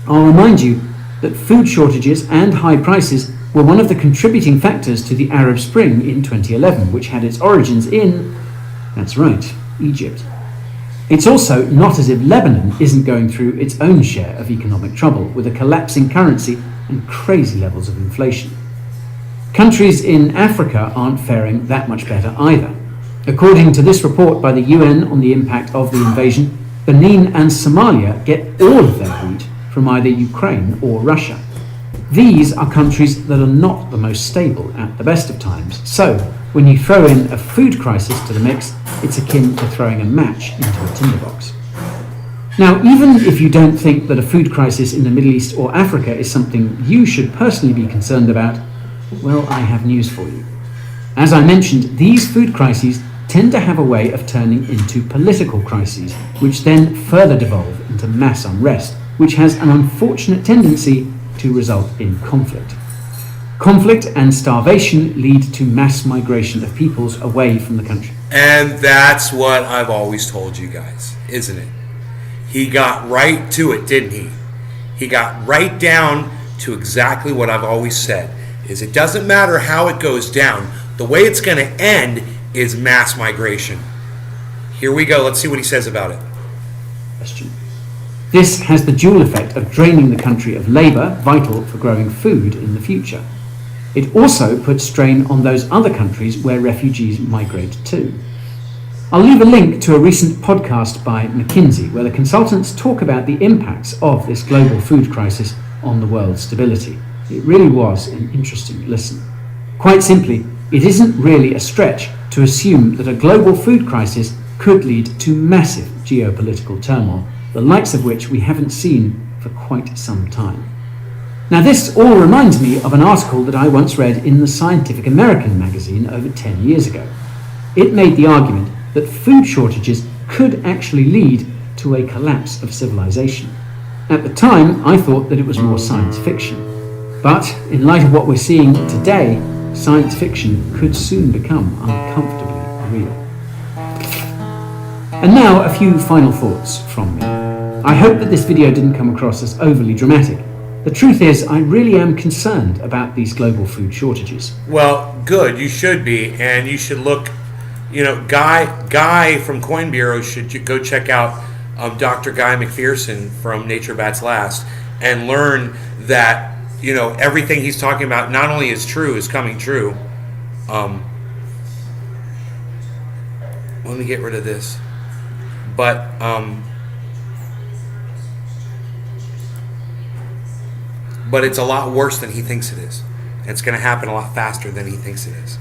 I'll remind you that food shortages and high prices were one of the contributing factors to the Arab Spring in 2011, which had its origins in, that's right, Egypt. It's also not as if Lebanon isn't going through its own share of economic trouble with a collapsing currency and crazy levels of inflation. Countries in Africa aren't faring that much better either. According to this report by the UN on the impact of the invasion, Benin and Somalia get all of their wheat from either Ukraine or Russia. These are countries that are not the most stable at the best of times, so when you throw in a food crisis to the mix, it's akin to throwing a match into a tinderbox. Now, even if you don't think that a food crisis in the Middle East or Africa is something you should personally be concerned about, well, I have news for you. As I mentioned, these food crises tend to have a way of turning into political crises, which then further devolve into mass unrest, which has an unfortunate tendency to result in conflict. Conflict and starvation lead to mass migration of peoples away from the country. And that's what I've always told you guys, isn't it? He got right to it, didn't he? He got right down to exactly what I've always said, is it doesn't matter how it goes down. The way it's going to end is mass migration. Here we go. Let's see what he says about it. Question. This has the dual effect of draining the country of labour vital for growing food in the future. It also puts strain on those other countries where refugees migrate to. I'll leave a link to a recent podcast by McKinsey, where the consultants talk about the impacts of this global food crisis on the world's stability. It really was an interesting listen. Quite simply, it isn't really a stretch to assume that a global food crisis could lead to massive geopolitical turmoil, the likes of which we haven't seen for quite some time. Now, this all reminds me of an article that I once read in the Scientific American magazine over 10 years ago. It made the argument that food shortages could actually lead to a collapse of civilization. At the time, I thought that it was more science fiction. But in light of what we're seeing today, science fiction could soon become uncomfortably real. And now a few final thoughts from me. I hope that this video didn't come across as overly dramatic. The truth is, I really am concerned about these global food shortages. Well, good, you should be, and you should look, Guy from Coin Bureau should go check out Dr. Guy McPherson from Nature Bats Last and learn that, everything he's talking about not only is true, is coming true. Let me get rid of this. But it's a lot worse than he thinks it is. It's going to happen a lot faster than he thinks it is.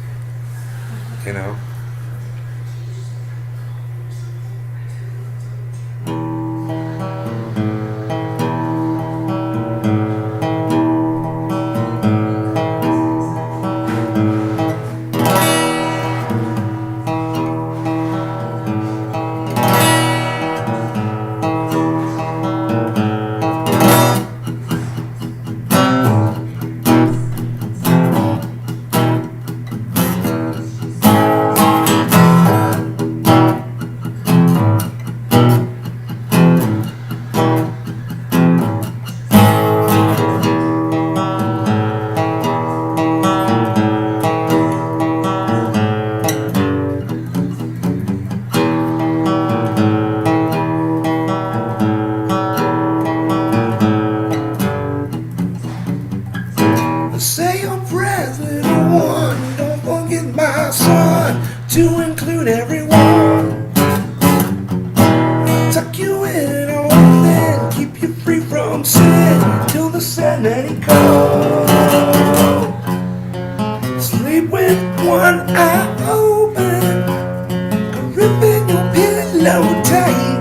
Say your prayers, little one. Don't forget my son, to include everyone. Tuck you in all then, keep you free from sin, till the Senate comes. Sleep with one eye open, gripping your pillow tight.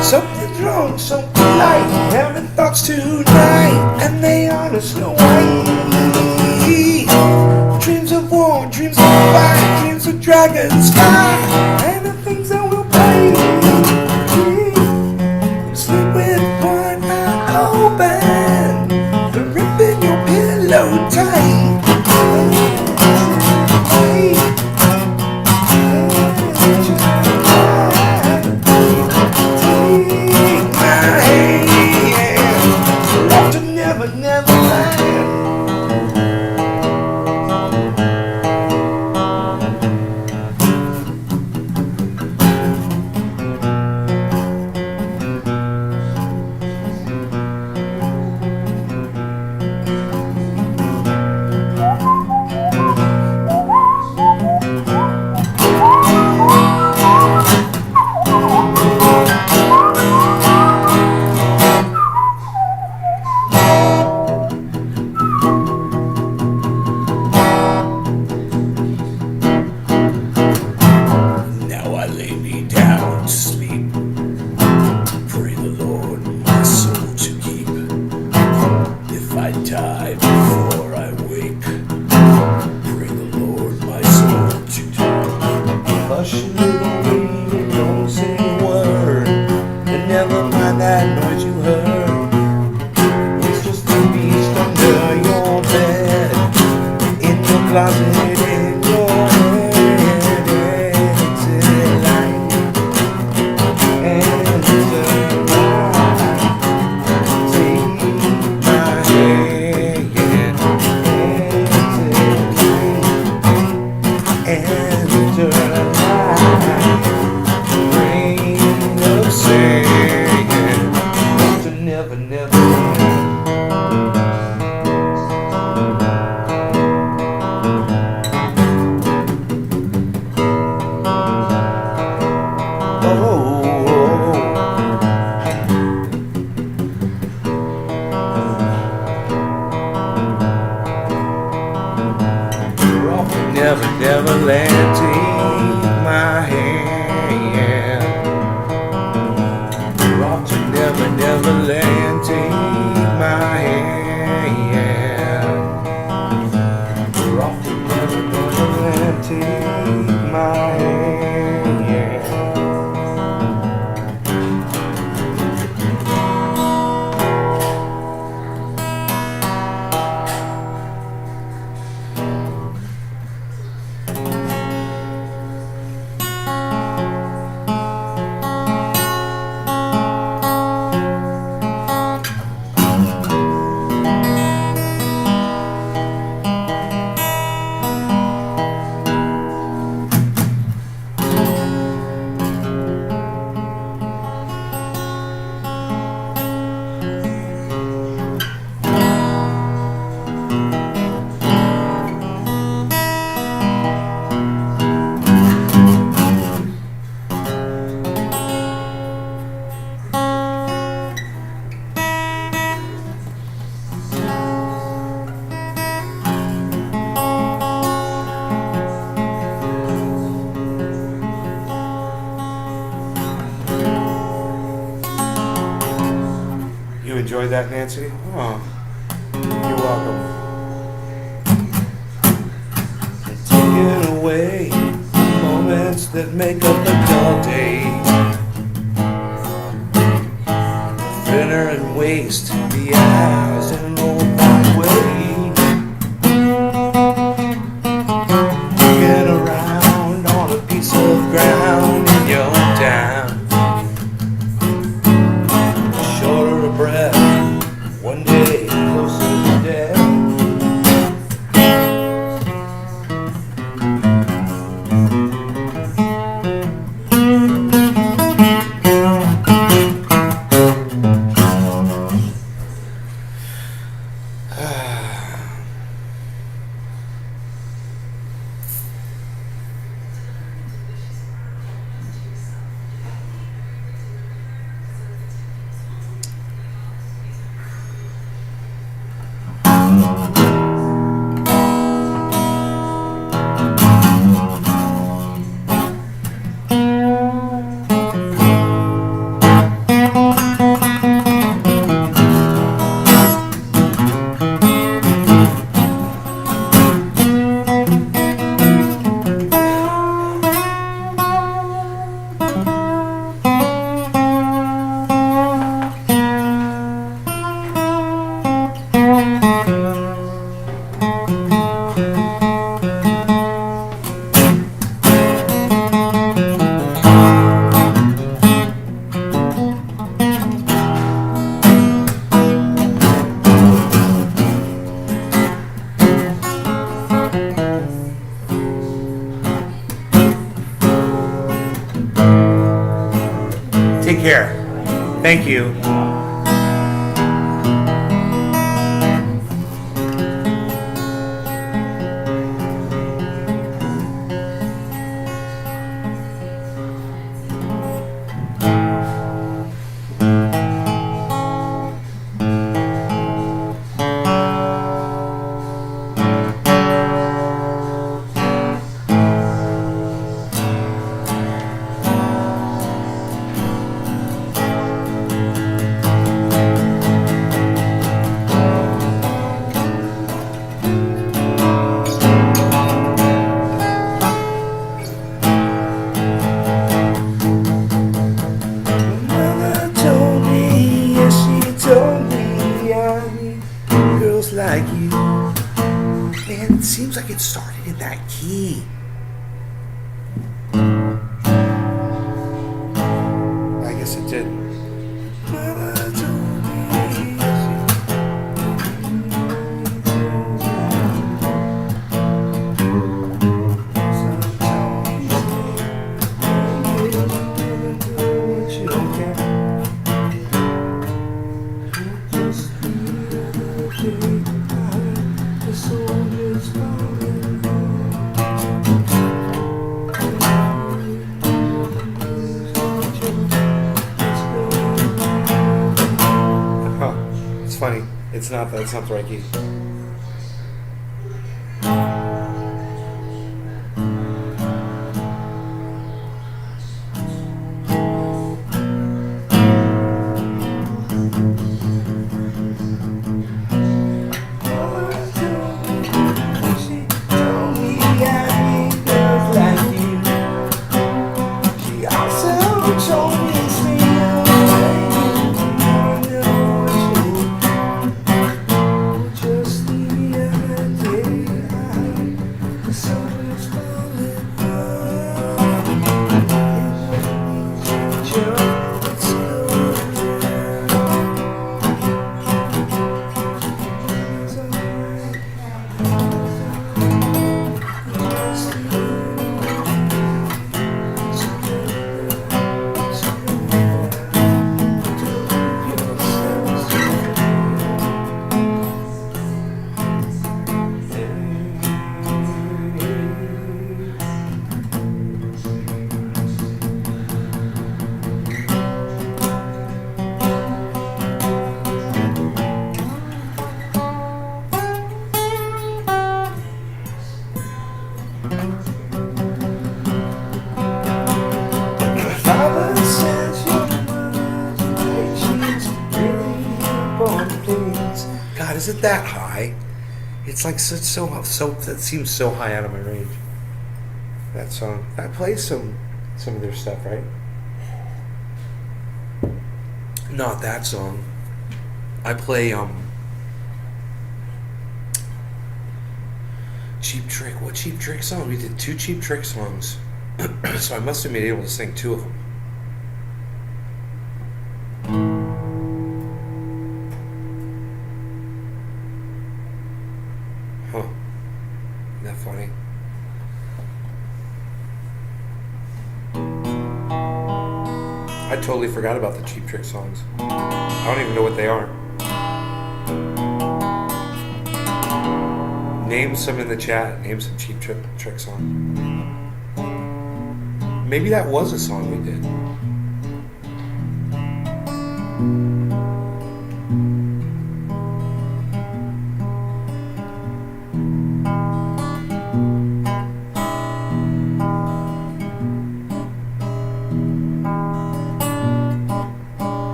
Something's wrong, something light, having thoughts tonight, and they honest no white. Dreams of war, dreams of fight, dreams of dragons fly, and the things that will pay. Sleep with one eye open, gripping your pillow tight. Die before I wake. Pray the Lord my soul to hush a little baby, don't say a word, and never mind that noise you heard. It's just a beast under your bed, in your closet, in your head. It's a line. never, never land. Never, never land, take my hand. Rock to never, never land, take my hand. Rock to never, never land, take my hand. You enjoyed that, Nancy? Oh, you're welcome. Taking away moments that make up a dull day. Thinner and waste the hours in an old way. Get around on a piece of ground in your town. Shorter of breath, one day closer to death. Take care. Thank you. Like you, man, it seems like it started in that key. I guess it did. funny. It's not. That's not the right key. God, is it that high? It's like so. That seems so high out of my range. That song. That plays some of their stuff, right? Not that song. I play Cheap Trick. What Cheap Trick song? We did 2 Cheap Trick songs, so I must have been able to sing 2 of them. Huh. Isn't that funny? I totally forgot about the Cheap Trick songs. I don't even know what they are. Name some in the chat. Name some Cheap Trick song. Maybe that was a song we did.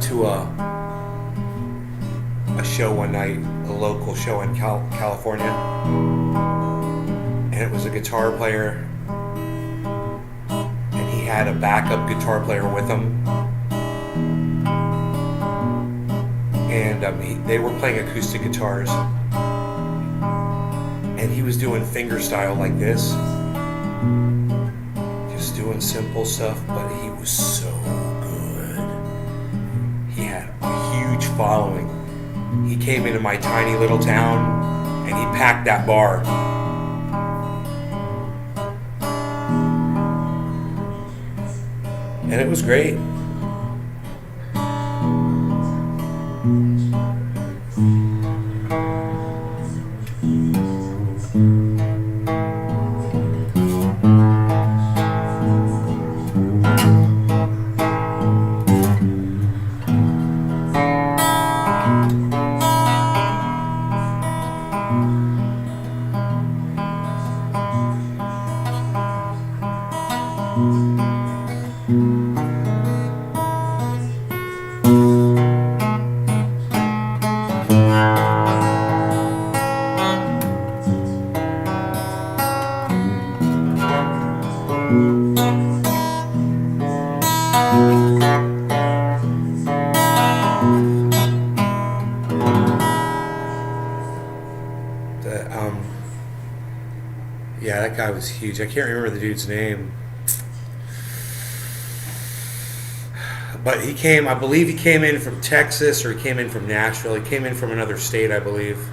To a show one night, a local show in California, and it was a guitar player, and he had a backup guitar player with him, and they were playing acoustic guitars, and he was doing fingerstyle like this, just doing simple stuff, but he was so huge following. He came into my tiny little town and he packed that bar. And it was great. Yeah, that guy was huge. I can't remember the dude's name. But he came, I believe he came in from Texas, or he came in from Nashville. He came in from another state, I believe.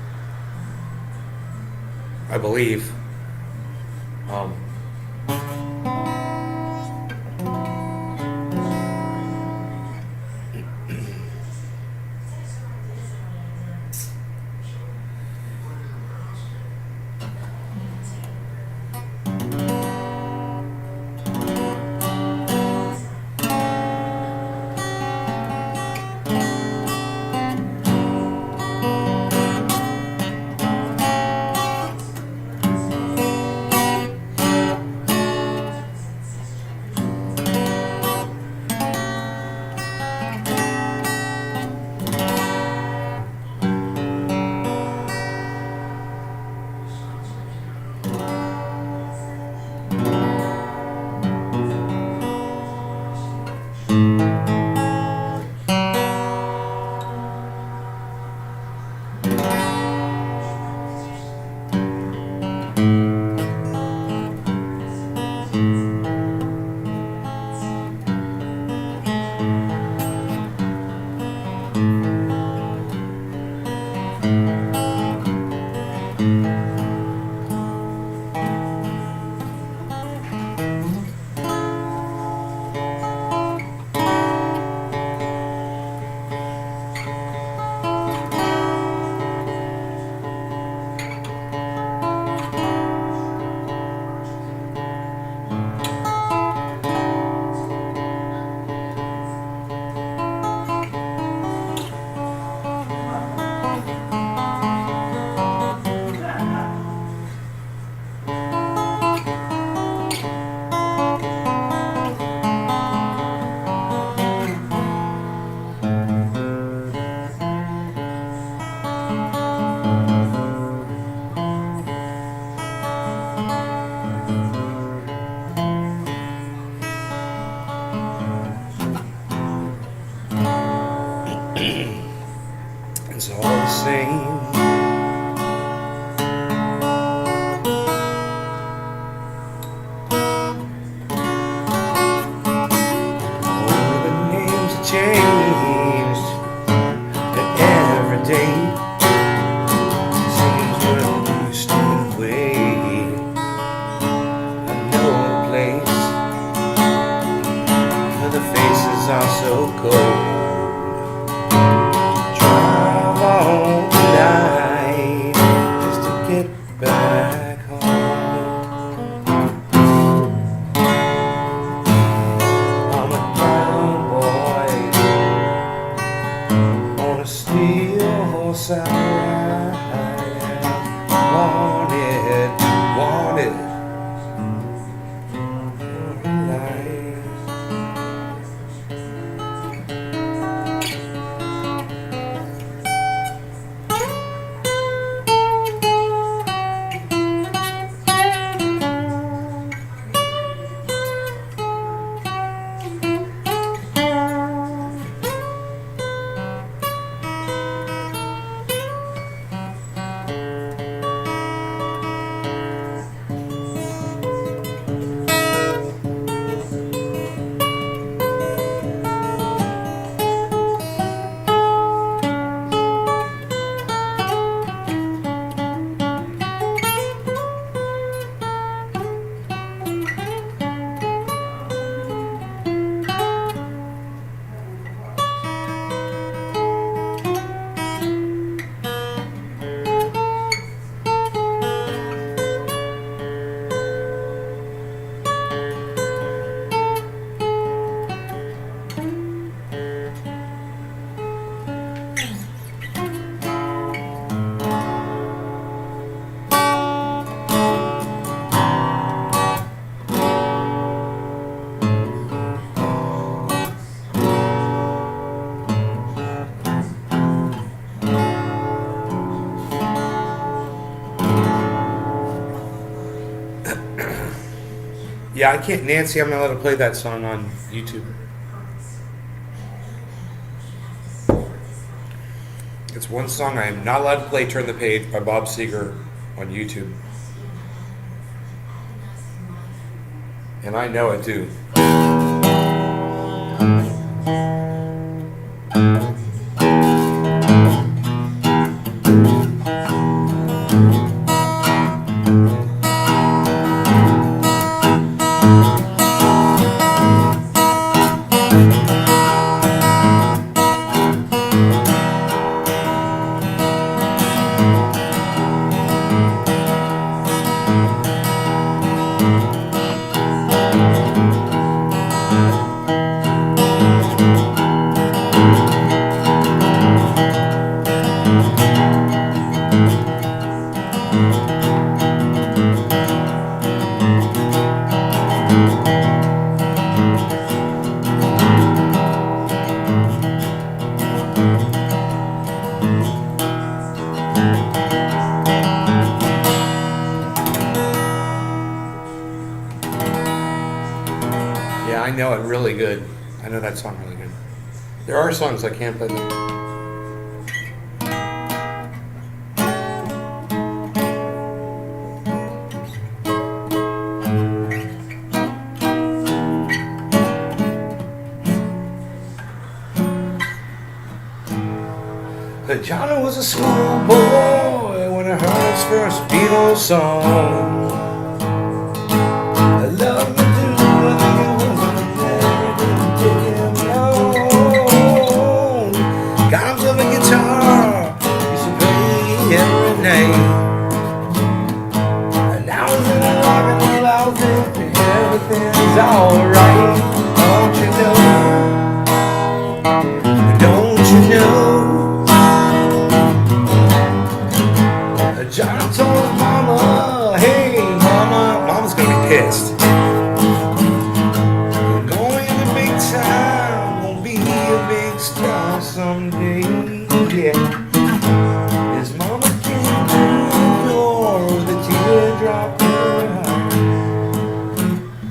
It's all the same. Only the names have changed, and every day seems well used to wait. I know a place where the faces are so cold. Drive all night just to get back home. I'm a brown boy on a steel horse I ride. Wanted, wanted for life. Yeah, I can't, Nancy, I'm not allowed to play that song on YouTube. It's one song I am not allowed to play, Turn the Page by Bob Seger on YouTube. And I know it too. Yeah, I know it really good. I know that song really good. There are songs I can't play them. Johnny was a schoolboy when I heard his first Beatles song. I loved to do what he wasn't there, didn't take him long. Got himself a guitar, used to play every night. And now he's in a rock and roll outfit, everything's alright. Don't you know? Don't you know? John told Mama, hey Mama, Mama's gonna be pissed. Going to big time, won't be a big star someday. Yeah. His Mama came through the door with a teardrop in her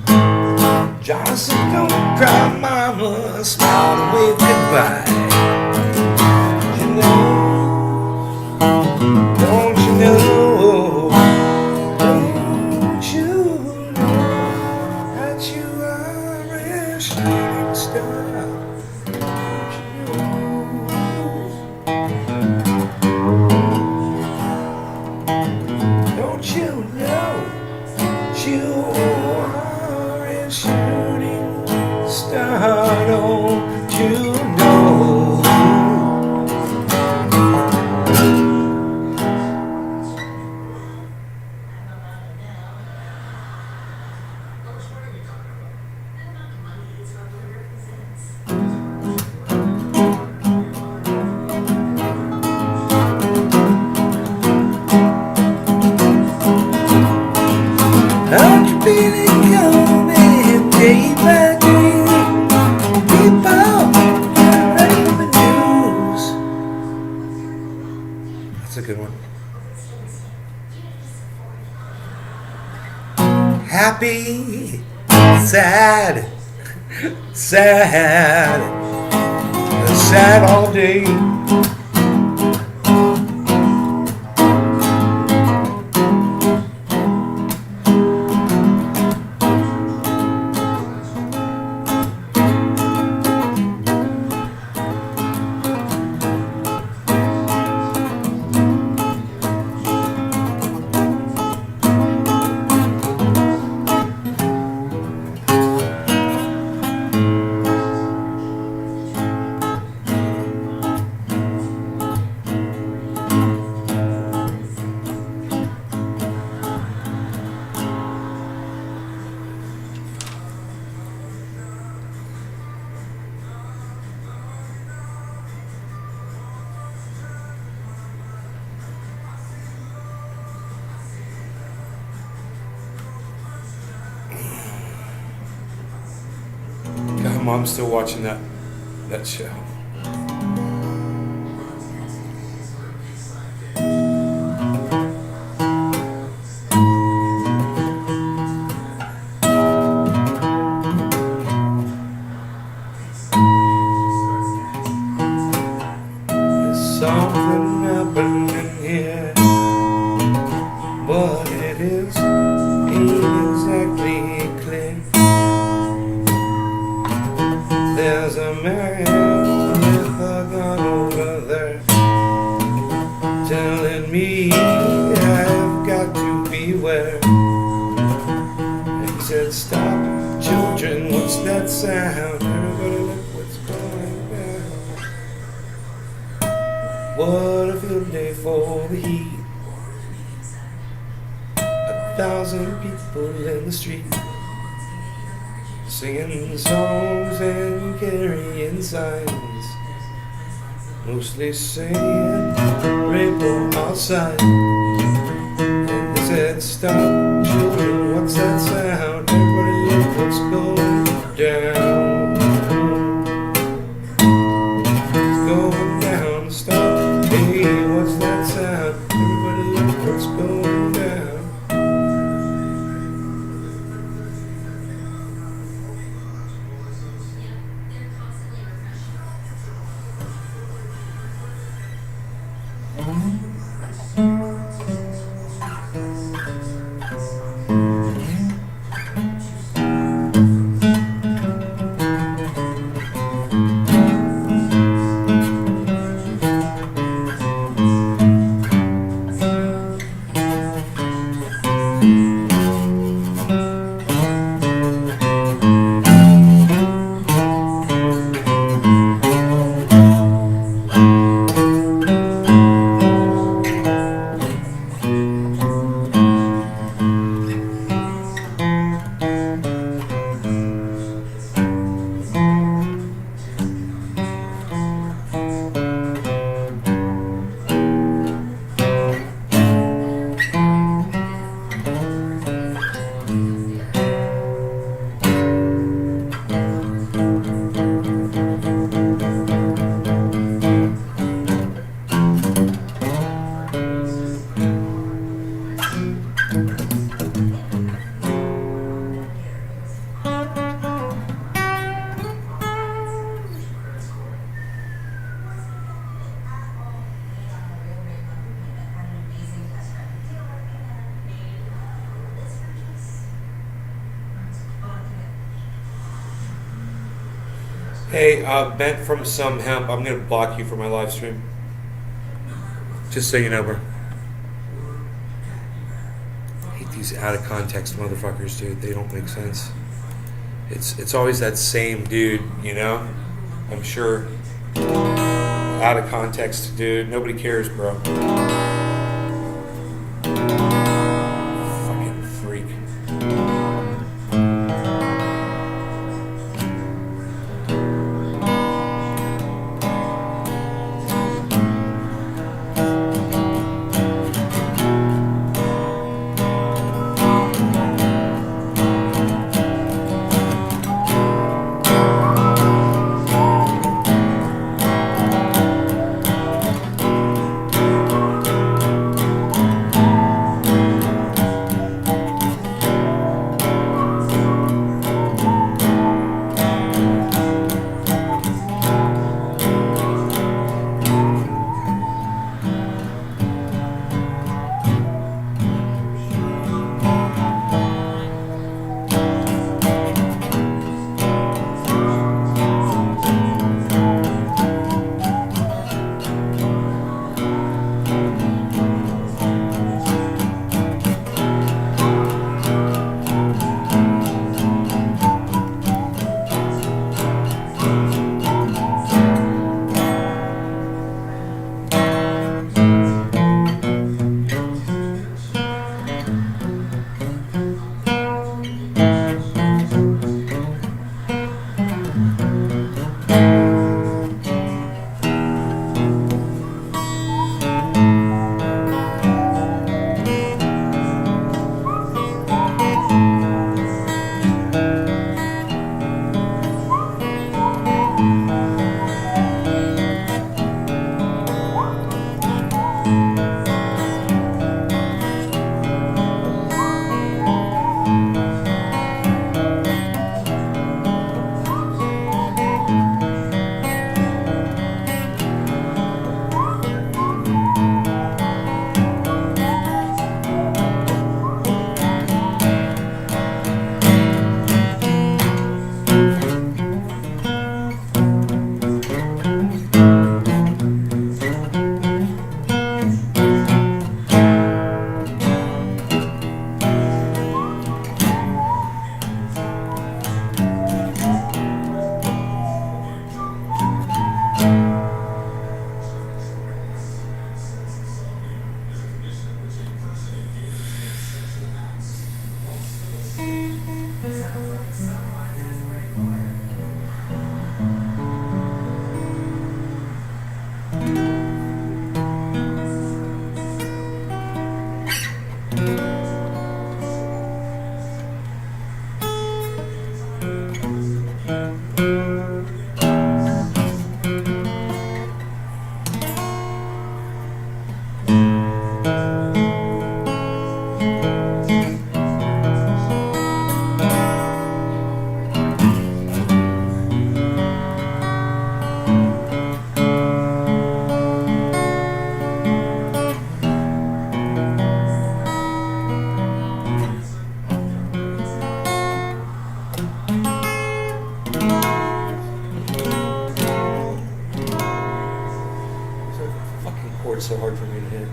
eye. John said, don't cry, Mama, smile and wave goodbye. good one. Happy, sad, sad, sad all day. God, Mom's still watching that show. There's something happening here. What it is ain't exactly clear. There's a man with a gun over there telling me I've got to beware. And he said, stop, children, what's that sound? Everybody look what's going down. What a field day for the heat. 1,000 people in the street, singing songs and carrying signs, mostly saying rainbow outside. And they said, stop, children, what's that sound? Everybody look what's going down. It's going down, stop, hey, what's that sound? Everybody look what's going down. Hey, Bent from Some Hemp, I'm gonna block you from my live stream. Just so you know, bro. I hate these out of context motherfuckers, dude. They don't make sense. It's always that same dude, you know? I'm sure. Out of context, dude. Nobody cares, bro. Fucking freak. chord's so hard for me to hit.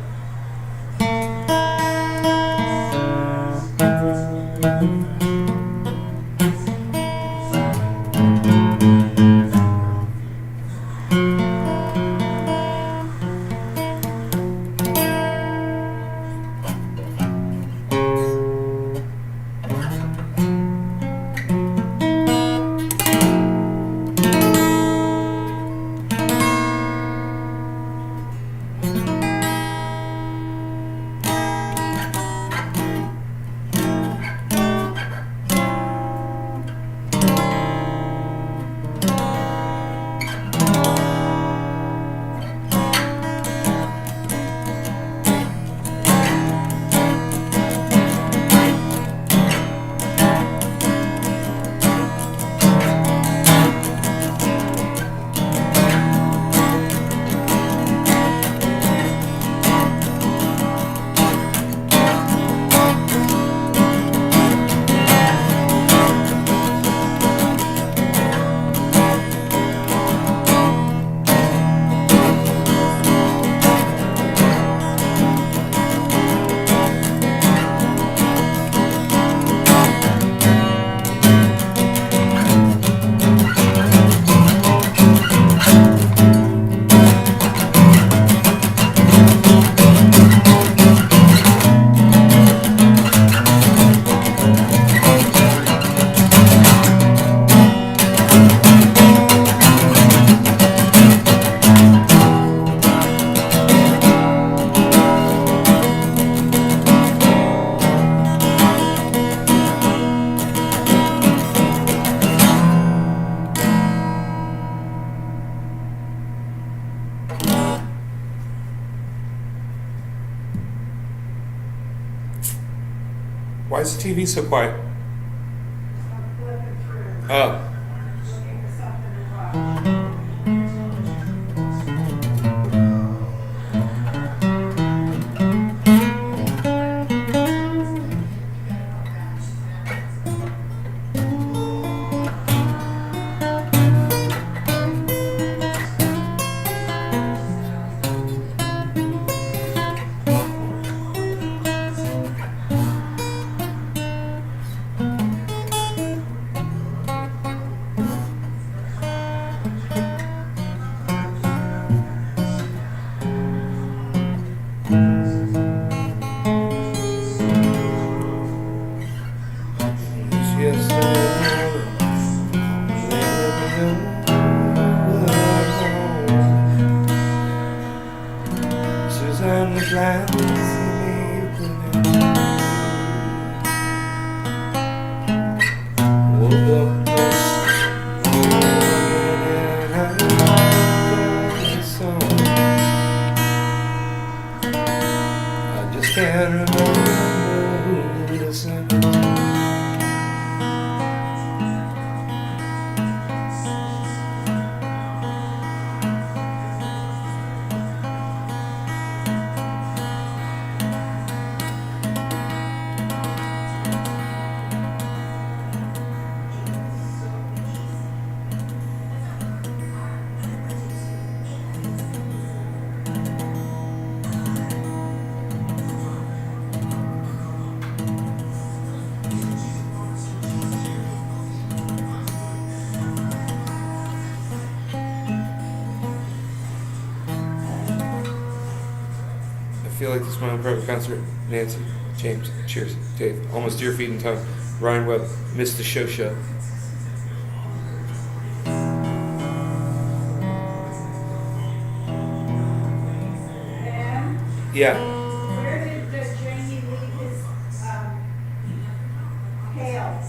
Why is the TV so quiet? Oh. I feel like this is my own private concert. Nancy, James, cheers. Dave, almost dear feet in tongue. Ryan Webb, missed the show. Yeah. Where did Jamie leave his pails?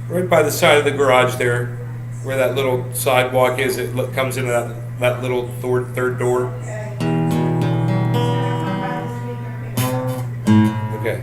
Right by the side of the garage there, where that little sidewalk is. It comes into that little third door. Okay.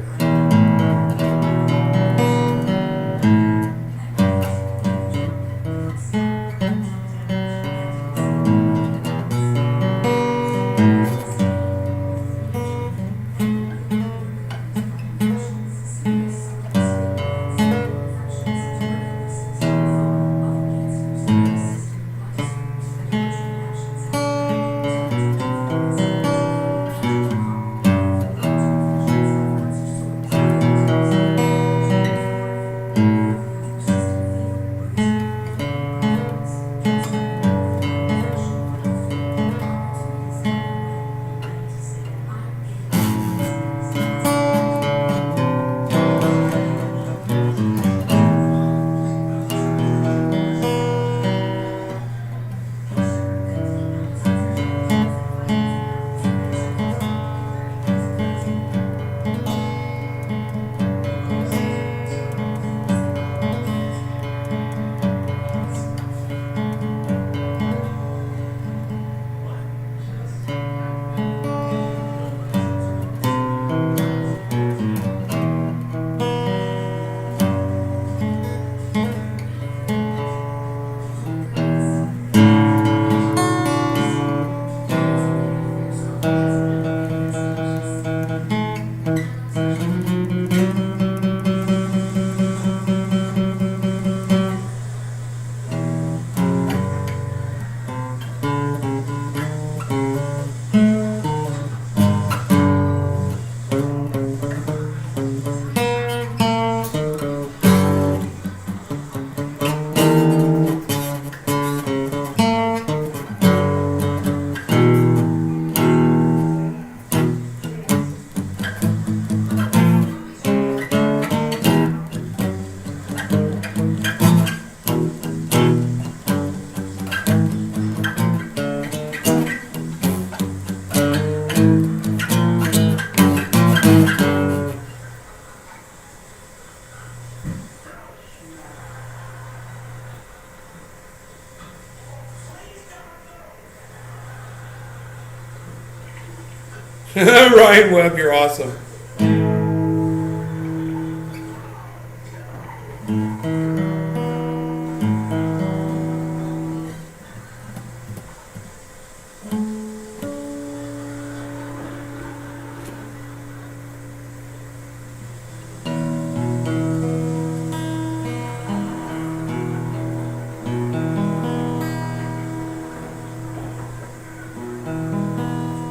Ryan Webb, you're awesome.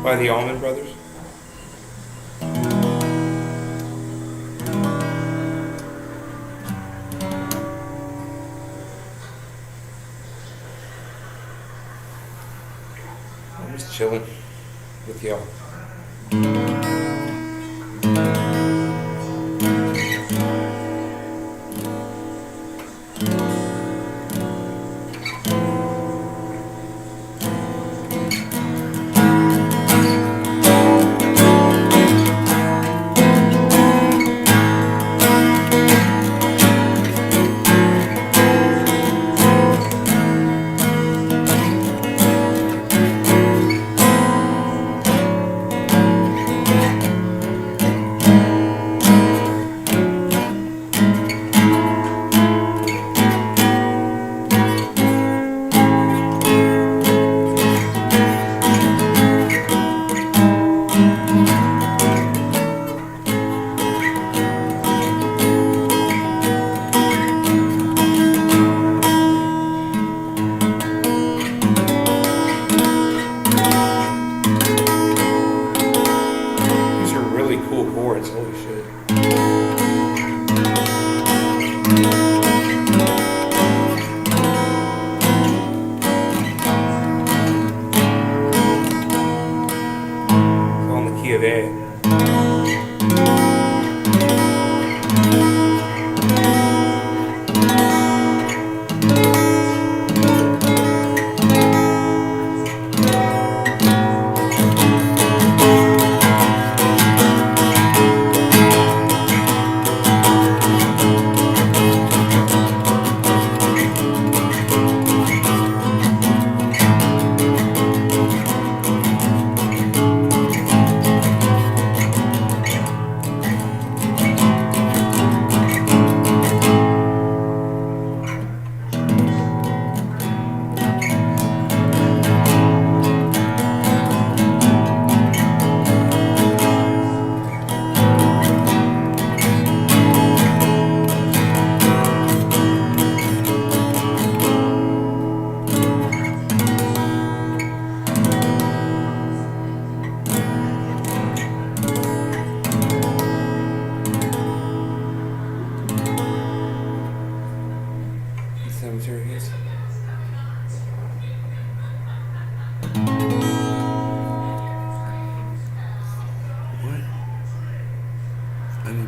By the Allman Brothers. I'm just chilling with y'all.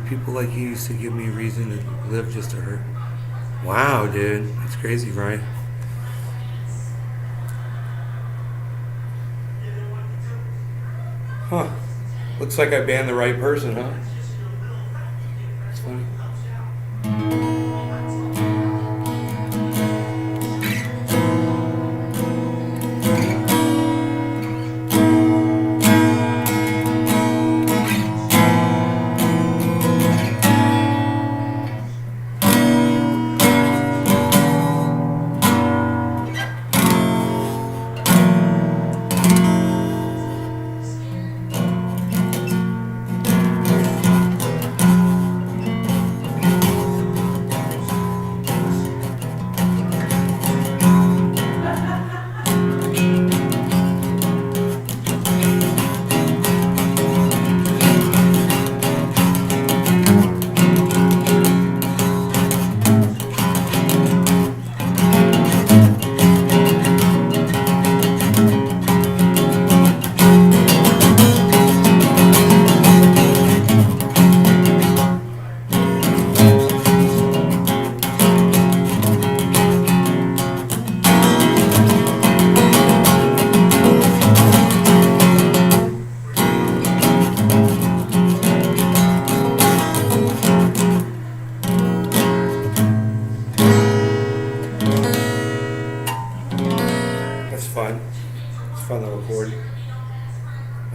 People like you used to give me a reason to live just to hurt. Wow, dude. That's crazy, right? Huh. Looks like I banned the right person, huh? That's funny.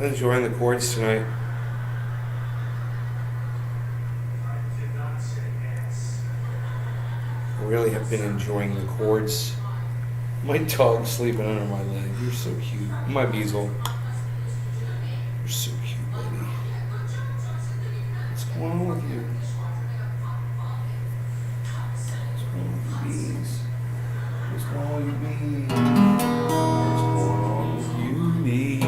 I'm enjoying the chords tonight. I really have been enjoying the chords. My dog's sleeping under my leg. You're so cute. My Beazle. You're so cute, buddy. What's going on with you? What's going on with you, bees? What's going on with you, bees? What's going on with you, bees?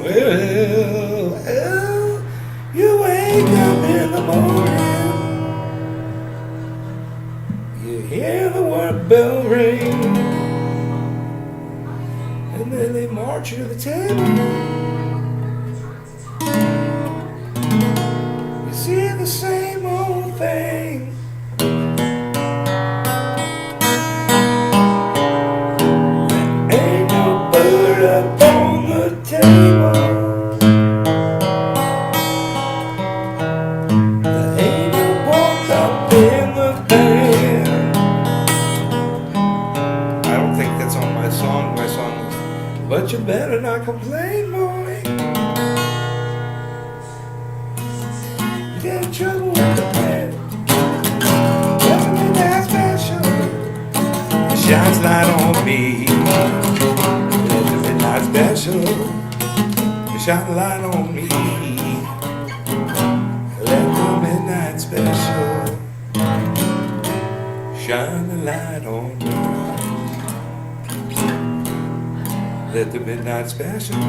Well, you wake up in the morning, you hear the work bell ring, and then they march you to the table. You see the same old thing. Ain't no bird up on the table. But you better not complain, boy. You get in trouble with the bed. Welcome to that special. It shines light on me. It's a midnight special. It shines light on me. Let the midnight special shine the light on me. Let the midnight special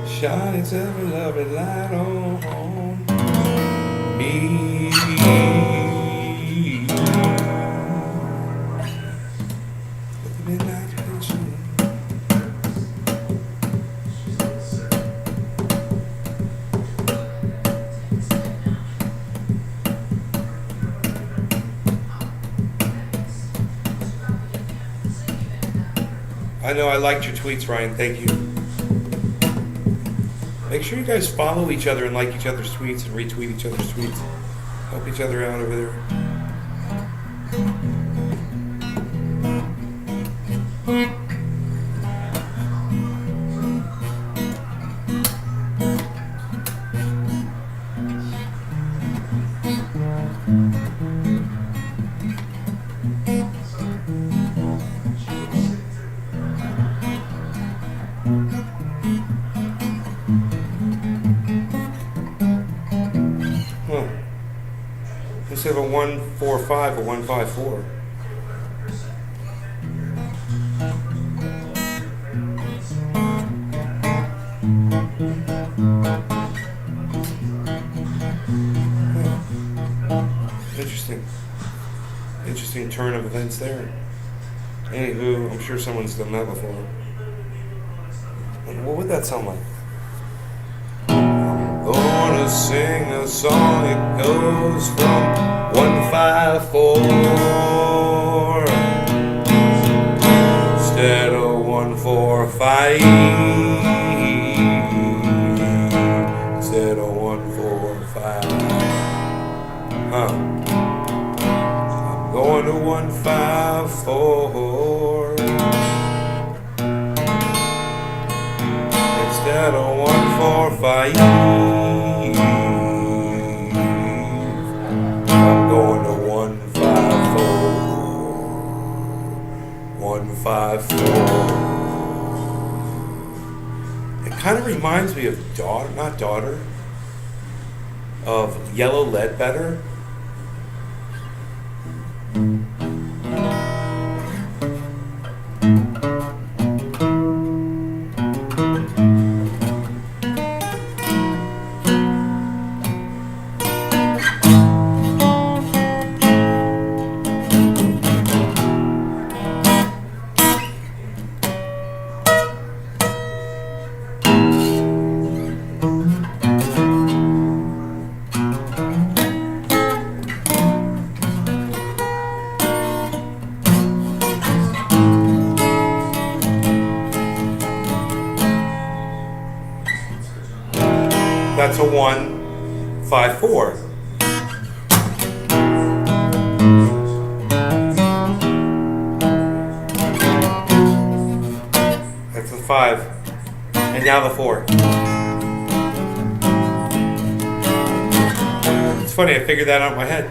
shine its ever loving light on me. Let the midnight special. I know I liked your tweets, Ryan. Thank you. Make sure you guys follow each other and like each other's tweets and retweet each other's tweets. Help each other out over there. Instead of a 145, a 154. Interesting. Interesting turn of events there. Anywho, I'm sure someone's done that before. What would that sound like? Gonna sing a song, it goes from 154 instead of 145, instead of 145. I'm going to 154 instead of 145. I'm going to 154. 154. It kind of reminds me of of Yellow Ledbetter. That's a 154. 5, and now the 4. It's funny, I figured that out in my head.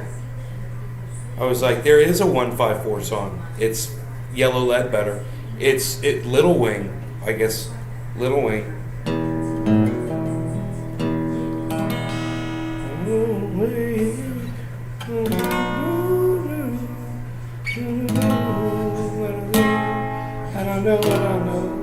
I was like, there is a 154 song. It's Yellow Ledbetter. It's Little Wing, I guess. Little Wing. I don't know what I know.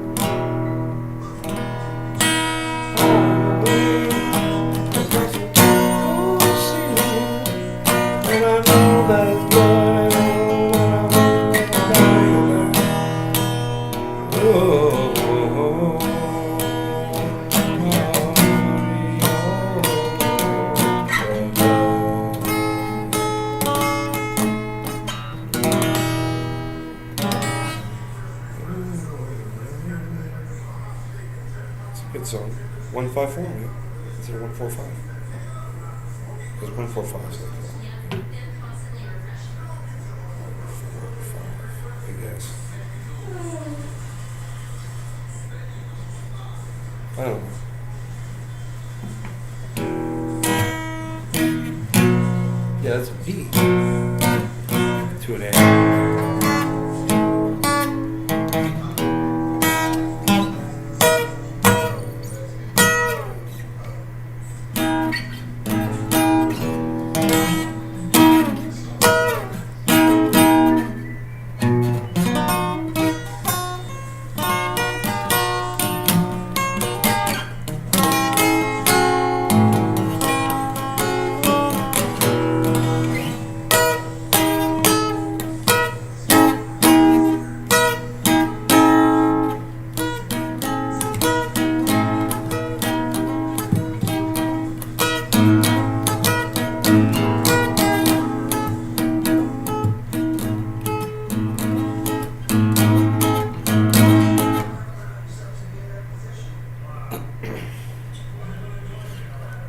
Good song. 154, right? Is it 145? Because 145 is like that. 145, I guess. I don't know. Yeah, that's a B. To an A.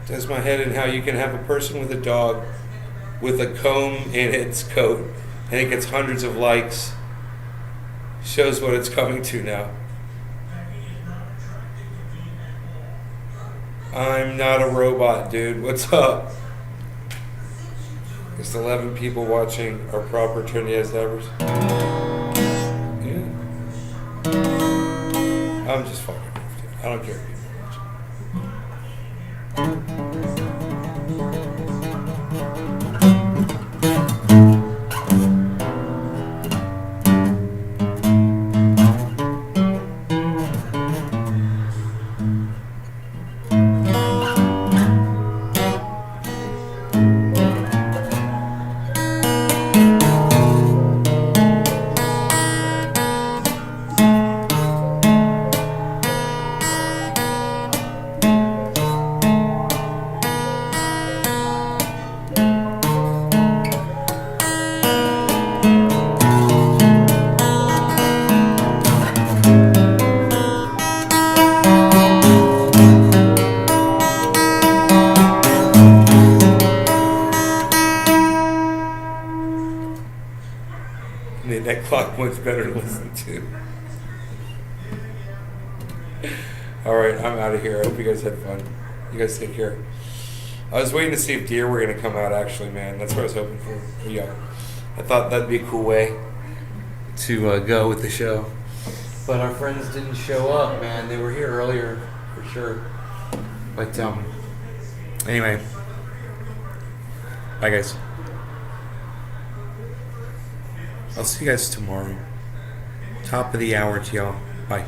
Does my head in how you can have a person with a dog with a comb in its coat and it gets hundreds of likes. Shows what it's coming to now. I'm not a robot, dude. What's up? Just 11 people watching our proper Trinidad Divers. Yeah. I'm just fucking with you. I don't care. Made that clock much better to listen to. Alright, I'm out of here. I hope you guys had fun. You guys take care. I was waiting to see if deer were going to come out, actually, man. That's what I was hoping for. Yeah. I thought that'd be a cool way to go with the show. But our friends didn't show up, man. They were here earlier, for sure. But, anyway. Bye, guys. I'll see you guys tomorrow. Top of the hour to y'all. Bye.